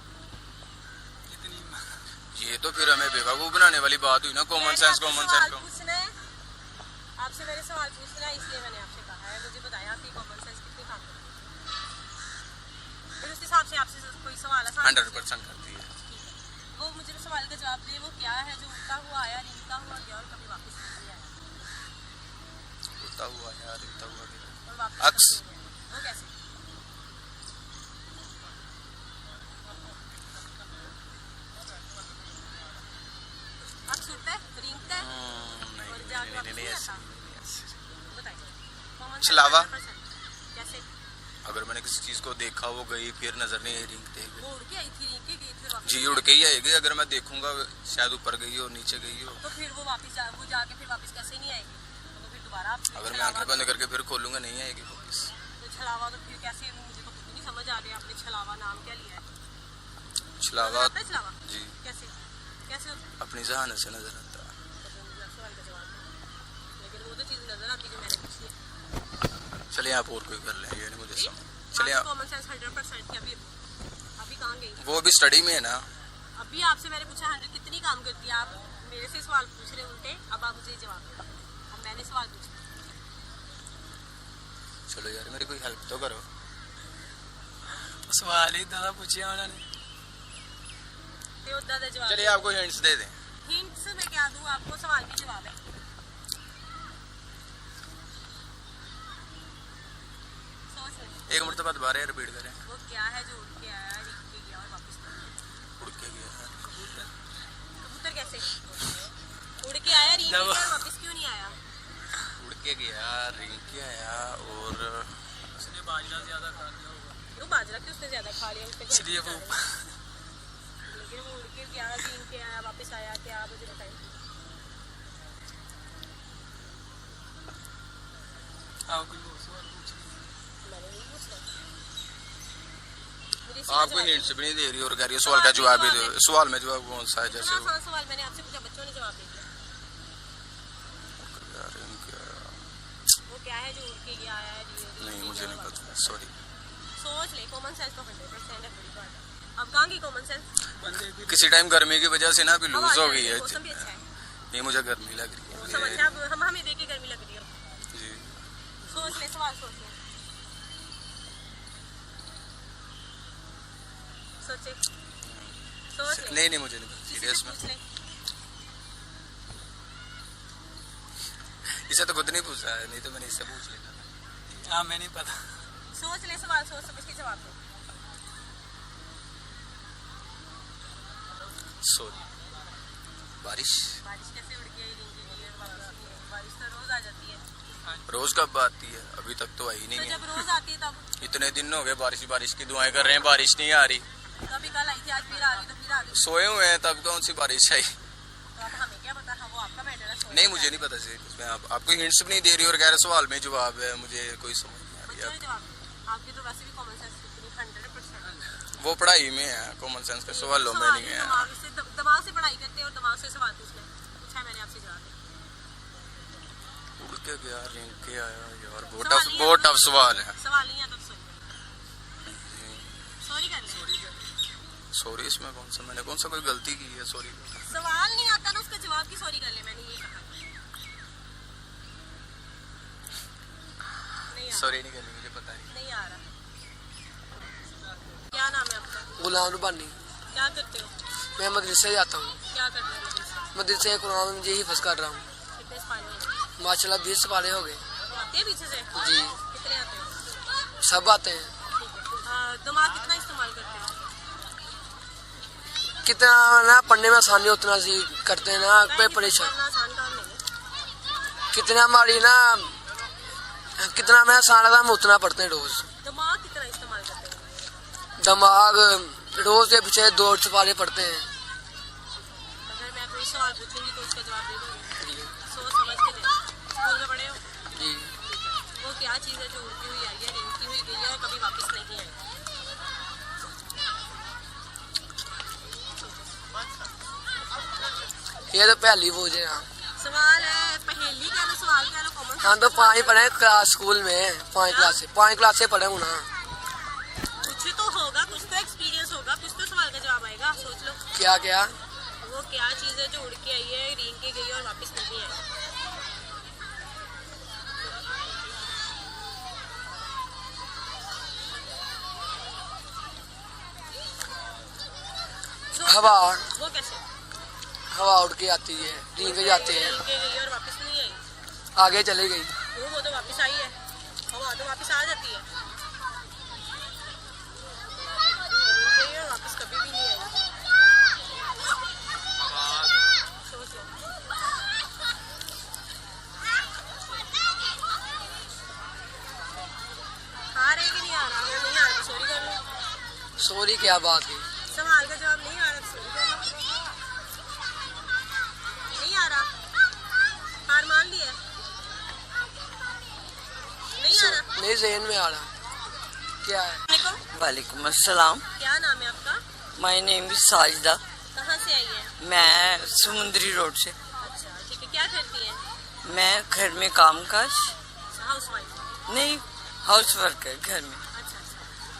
ये तो फिर हमें बेवकूफ बनाने वाली बात हुई ना। कॉमन सेंस पूछना है आपसे, मेरे सवाल पूछना है, इसलिए मैंने आपसे कहा है मुझे बताया आपकी कॉमन सेंस कितनी काम करती है। फिर उस हिसाब से आपसे कोई सवाल 100% करती है। वो मुझे सवाल का जवाब दिए, वो क्या है जो उड़ता हुआ आया, रिंगता हुआ गया और कभी वापस नहीं आया? उड़ता हुआ आया, रिंगता हुआ गया और वापस अक्स। वो कैसे? अक्स उड़ता है, रिंगता है और जाके वापस नहीं आता। बताइए कॉमन सेंस छलावा। कैसे? अगर मैंने किसी चीज को देखा, वो गई, फिर नजर नहीं आई, रिंगते हुए। वो उड़ के आई थी, रिंग के गई, फिर वापस जी उड़ के ही आएगी। अगर मैं देखूंगा शायद ऊपर गई हो, नीचे गई हो, तो फिर वो वापस वो जाके फिर वापस कैसे नहीं आएगी? तो फिर दोबारा आप अगर मैं आंखें बंद करके फिर खोलूंगा नहीं आएगी वापस। तो छलावा तो फिर कैसे? मुझे तो कुछ नहीं समझ आ रही, आपने छलावा नाम क्या लिया है? छलावा छलावा जी कैसे कैसे होता है? अपनी जहानत से नजर आता है। सवाल का जवाब है, लेकिन वो तो चीज नजर आती जो मैंने पूछी है। चलिए आप और कोई कर लें, ये नहीं मुझे समझ। चलिए कॉमन सेंस 100% की अभी कहाँ गई? वो भी स्टडी में है ना। अभी आपसे मैंने पूछा 100 कितनी काम करती है? आप मेरे से सवाल पूछ रहे उल्टे, अब आप मुझे जवाब दें। अब मैंने सवाल पूछा। चलो यार मेरी कोई हेल्प तो करो। सवाल ही दादा पूछे उन्होंने। जवाब चलिए आपको हिंट्स दे दें। हिंट्स में क्या दूं आपको? सवाल भी जवाब है। एक मरतबा दोबारा रिपीट करें। वो क्या है जो उड़ के आया, रिंग के गया और वापस उड़ के गया? कबूतर कैसे उड़ के आया, रिंग के गया और वापस क्यों नहीं आया? उड़ के गया, रिंग के आया और उसने बाजरा ज्यादा खा लिया होगा। वो बाजरा क्यों उसने ज्यादा खा लिया? इसलिए वो लेकिन वो उड़ के गया, रिंग के आया, वापस आया, क्या मुझे बताइए। आपको हिंट्स भी नहीं दे रही और कह रही है सवाल का जवाब ही दो। सवाल में जवाब कौन सा है? जैसे आसान सवाल मैंने आपसे पूछा, बच्चों ने जवाब दे दिया। वो क्या है जो उड़ के गया आया है? नहीं, मुझे नहीं पता, सॉरी। सोच ले, कॉमन सेंस तो 100% है बड़ी बात है। अब कहाँ की कॉमन सेंस? किसी टाइम गर्मी की वजह से ना अभी लूज हो गई है। मौसम भी अच्छा है। नहीं, मुझे गर्मी लग रही है। समझ अब हम हमें देख के गर्मी लग रही है जी। सोच ले, सवाल सोच ले, सोचे, सोच ले। नहीं, मुझे नहीं पता, सीरियस में। इसे तो खुद नहीं पूछा है, नहीं तो मैंने इससे पूछ लेता। हाँ, मैं नहीं पता। सोच ले, सवाल सोच, सब इसके जवाब दो। सॉरी, बारिश कैसे उड़ के बारिश तो रोज आ जाती है। रोज कब आती है? अभी तक तो आई नहीं तो है। जब रोज आती है तब? इतने दिन हो गए बारिश की दुआएं कर रहे हैं, बारिश नहीं आ रही। कभी कल आई थी, आज फिर आ गई, तो फिर आ गई। सोए हुए हैं, तब कौन सी बारिश आई? तो अब हमें क्या पता? वो आपका मैटर है। नहीं, मुझे नहीं पता सीरियस में। आपको हिंट्स भी नहीं दे रही और कह रहे सवाल में जवाब है, मुझे कोई समझ नहीं आ रही। आपकी तो वैसे भी कॉमन सेंस 100%। वो पढ़ाई में है, कॉमन सेंस का सवालों में नहीं है। दिमाग से पढ़ाई करते हैं और दिमाग से सवाल पूछा है मैंने आपसे जवाब। उड़ के गया, रिंग के आया यार, बहुत टफ सवाल है। सवाल नहीं आता तो सॉरी कर ले। सॉरी इसमें कौन सा, मैंने कौन सा कोई गलती की है? सॉरी सवाल नहीं आता ना, उसका जवाब की सॉरी कर ले, मैंने ये कहा। सॉरी नहीं करनी, मुझे पता नहीं आ रहा। क्या नाम है आपका? गुलाम रुबानी। क्या करते हो? मैं मदरसे जाता हूँ। क्या कर रहे हो? मदरसे कुरान में यही हिफ्ज़ कर रहा हूँ। कितने पाले हैं? माशाल्लाह 20 पाले हो गए। आते हैं पीछे से? जी। कितने आते हैं? सब आते हैं। दिमाग कितना इस्तेमाल करते हैं? कितना ना पढ़ने में आसानी उतना सी करते हैं ना, पे परेशान। कितना हमारी ना, कितना मैं आसान था, हम उतना पढ़ते हैं रोज। दिमाग कितना इस्तेमाल करते हैं? दिमाग रोज के पीछे 2 सवाल पढ़ते हैं। अगर मैं कोई सवाल पूछूंगी तो उसका जवाब दे दोगे? सोच समझ के दे। स्कूल में पढ़े हो? जी। वो क्या चीज़ है जो उड़ती हुई आई है, रिंगती हुई गई है और कभी वापस नहीं आई? ये तो पहली बोझ है। सवाल है, पहेली कह लो, सवाल कह लो, कॉमन। हाँ, तो 5 पढ़े क्लास स्कूल में, 5 क्लास से पढ़े हूँ ना। कुछ तो होगा, कुछ तो एक्सपीरियंस होगा, कुछ तो सवाल का जवाब आएगा। सोच लो। क्या क्या? वो क्या चीज़ है जो उड़ के आई है, रिंग के गई और वापस नहीं आई? हवा। वो कैसे? हवा उड़ के आती है, रिंग के जाते हैं, रिंग के गई और वापस नहीं आई। आगे चली गई। वो तो वापस आई है, हवा तो वापस आ जाती है, रिंग गई और वापस कभी भी नहीं आई। सोच लो। आ रहे कि नहीं आ रहा? अगर नहीं आ रहा तो सॉरी कर लो। सॉरी क्या बात है? सवाल का जवाब नहीं आ रहा तो सॉरी कर लो। नहीं आ रहा, हार मान लिया? नहीं आ रहा? नहीं, ज़हन में आ रहा। क्या है? वालेकुम अस्सलाम। क्या नाम है आपका? My name is Sajida. कहाँ से आई है? मैं समुद्री रोड से। अच्छा ठीक है, क्या करती हैं? मैं घर में काम काज। Housewife? नहीं, हाउस वर्क है घर में। अच्छा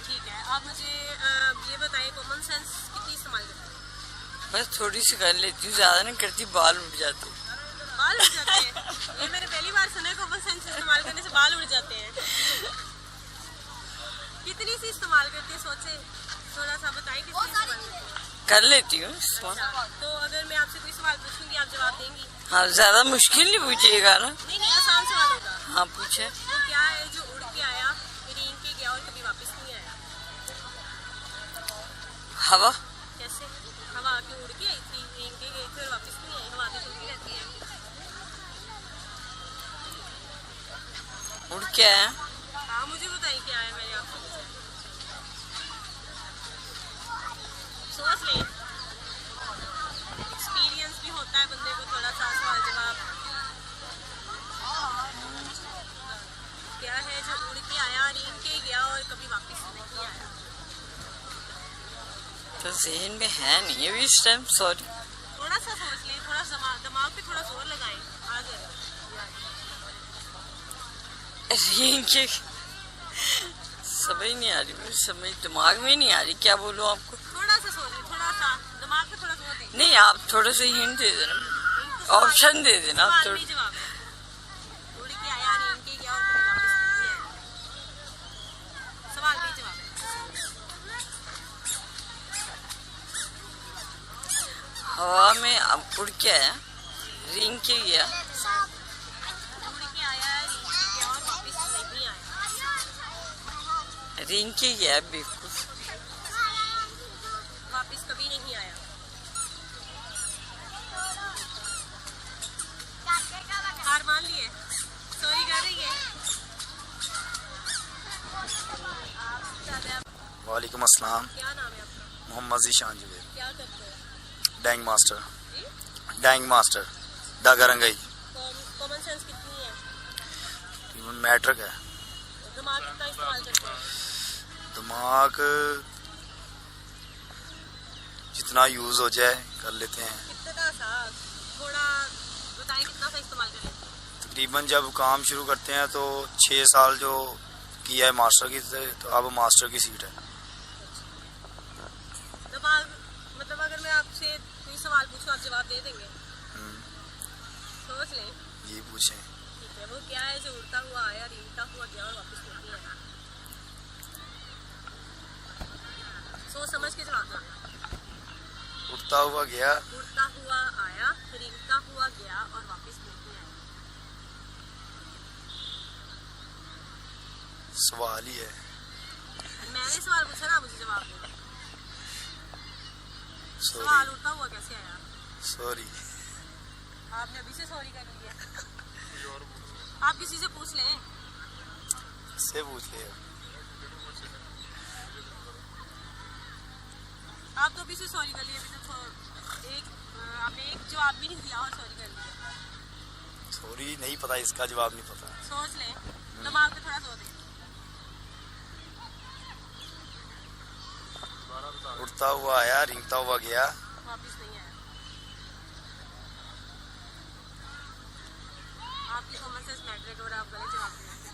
ठीक है। आप मुझे ये बताइए, कॉमन सेंस कितनी इस्तेमाल करते हैं? बस थोड़ी सी कर लेती हूँ, ज्यादा नहीं करती, बाल उड़ जाते। बाल उड़ जाते हैं? ये मैंने पहली बार सुना है, कॉमन सेंस इस्तेमाल करने से बाल उड़ जाते हैं। कितनी सी इस्तेमाल करती है? सोचे, थोड़ा सा बताइए कितनी इस्तेमाल करती है? कर लेती हूँ। तो अगर मैं आपसे कोई सवाल पूछूंगी, आप जवाब देंगी? हाँ, ज्यादा मुश्किल नहीं पूछिएगा ना। नहीं, आसान सवाल होगा। हाँ, पूछे। वो क्या है जो उड़ के आया, रिंग के गया और कभी वापस नहीं आया? हवा। कैसे? हवा क्यों उड़ के आई थी, रिंग के गई थी और वापस नहीं आई? हवा तो चलती रहती है। उड़ के आया? हाँ, मुझे बताइए क्या है, मैंने आपसे पूछा। सोच ले, एक्सपीरियंस भी होता है बंदे को थोड़ा सा। सवाल जवाब क्या है जो उड़ के आया, रिंग के गया और कभी वापस नहीं आया? तो जहन में है नहीं अभी इस टाइम, सॉरी। थोड़ा सा सोच लें, थोड़ा दिमाग पे थोड़ा जोर लगाएं, आ जाएगा। रिंग के समझ नहीं आ रही, मुझे समझ दिमाग में नहीं आ रही, क्या बोलूं आपको। थोड़ा सा सोच लें, थोड़ा सा दिमाग पे थोड़ा जोर दें। नहीं, आप थोड़ा सा हिंट दे देना, ऑप्शन दे देना आप थोड़ा। जवाब है उड़ के आया, रिंग के गया और कभी वापस नहीं आया। सवाल भी जवाब है। हवा में अब उड़ के आया, रिंग के गया, उड़ के आया, रिंग के गया और वापस नहीं आया। रिंग के गया, बेवकूफ। वापस कभी नहीं आया। हार मान लिए, सॉरी कर रही है। वालेकुम अस्सलाम। क्या नाम है आपका? मोहम्मद ज़ीशान जुबैर। क्या करते हो? डैंग मास्टर धागा रंगाई। कॉमन सेंस कितनी है? मैट्रिक है। दिमाग कितना इस्तेमाल करते हो? दिमाग जितना यूज हो जाए कर लेते हैं। कितना सा, थोड़ा बताएं कितना सा इस्तेमाल करें? तकरीबन जब काम शुरू करते हैं तो 6 साल जो किया है मास्टर की, तो अब मास्टर की सीट है। दिमाग मतलब अगर मैं आपसे कोई सवाल पूछूं, आप जवाब दे देंगे? सोच लें। ये पूछें। ठीक है, वो क्या है जो उड़ता हुआ आया, रेंगता हुआ गया और वापस नहीं आया? सोच समझ के जवाब दो। उड़ता हुआ गया, उड़ता हुआ आया, रेंगता हुआ गया और वापस नहीं आया। सवाल ही है। मैंने सवाल पूछा ना, मुझे जवाब दो। सवाल उड़ता हुआ कैसे आया? सॉरी। आपने अभी से सॉरी कर लिया। आप किसी से पूछ लें। से पूछ ले। आप तो अभी से सॉरी कर लिए, अभी तो आपने एक जवाब भी नहीं दिया और सॉरी कर लिया। सॉरी नहीं पता, इसका जवाब नहीं पता। सोच लें, दिमाग पे थोड़ा जोर दें। उड़ता हुआ आया, रेंगता हुआ गया, वापस नहीं आया। आपकी कॉमन सेंस मैट्रिक और आप गलत जवाब दिए।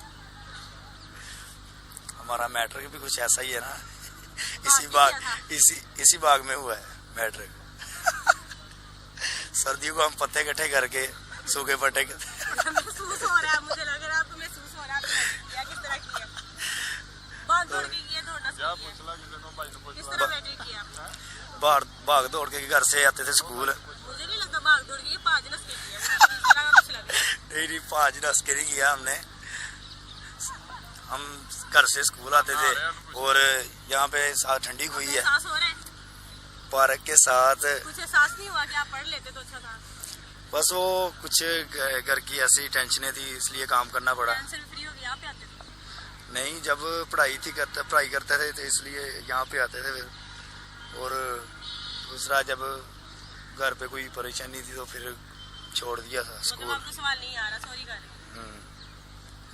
हमारा मैट्रिक भी कुछ ऐसा ही है ना। इसी बाग में हुआ है मैट्रिक। सर्दियों को हम पत्ते इकट्ठे करके सूखे पट्टे महसूस हो रहा है, मुझे लग रहा है आपको महसूस हो रहा है। क्या किस तरह किया? भाग दौड़ के किया, दौड़ना सीखा। किस तरह मैट्रिक किया? भाग दौड़ के घर से आते थे स्कूल। मुझे नहीं लगता भाग दौड़ के, भाज नस के किया। नहीं, भाज नस के नहीं किया हमने। हम घर से स्कूल आते थे और यहाँ पे ठंडी हुई है, पार्क के साथ। कुछ एहसास नहीं हुआ कि आप पढ़ लेते तो अच्छा था? बस वो कुछ घर की ऐसी टेंशनें थी, इसलिए काम करना पड़ा। फ्री हो गया, यहाँ पे आते थे? नहीं, जब पढ़ाई करते थे तो इसलिए यहाँ पे आते थे फिर। और दूसरा जब घर पे कोई परेशानी थी तो फिर छोड़ दिया था स्कूल। तो आपको सवाल नहीं आ रहा, सॉरी कर रहे।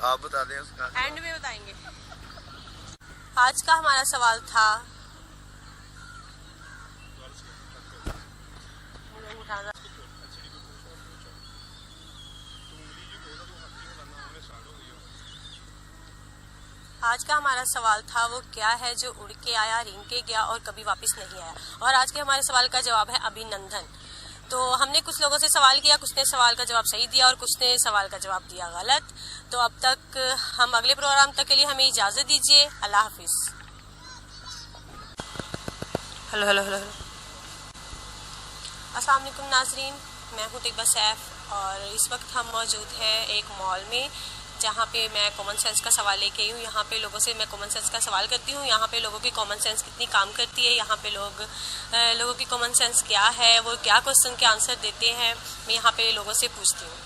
आप बता दें उसका। एंड में बताएंगे। आज का हमारा सवाल था, वो क्या है जो उड़ के आया, रेंग के गया और कभी वापस नहीं आया? और आज के हमारे सवाल का जवाब है अभिनंदन। तो हमने कुछ लोगों से सवाल किया, कुछ ने सवाल का जवाब सही दिया और कुछ ने सवाल का जवाब दिया गलत। तो अब तक हम अगले प्रोग्राम तक के लिए हमें इजाज़त दीजिए। अल्लाह हाफिज़। हेलो हेलो हेलो अस्सलाम वालेकुम नाजरीन, मैं हूँ तिब्बा सैफ और इस वक्त हम मौजूद हैं एक मॉल में जहाँ पे मैं कॉमन सेंस का सवाल लेके आई हूँ। यहाँ पे लोगों से मैं कॉमन सेंस का सवाल करती हूँ, यहाँ पे लोगों की कॉमन सेंस कितनी काम करती है, यहाँ पे लोगों की कॉमन सेंस क्या है, वो क्या क्वेश्चन के आंसर देते हैं, मैं यहाँ पे लोगों से पूछती हूँ।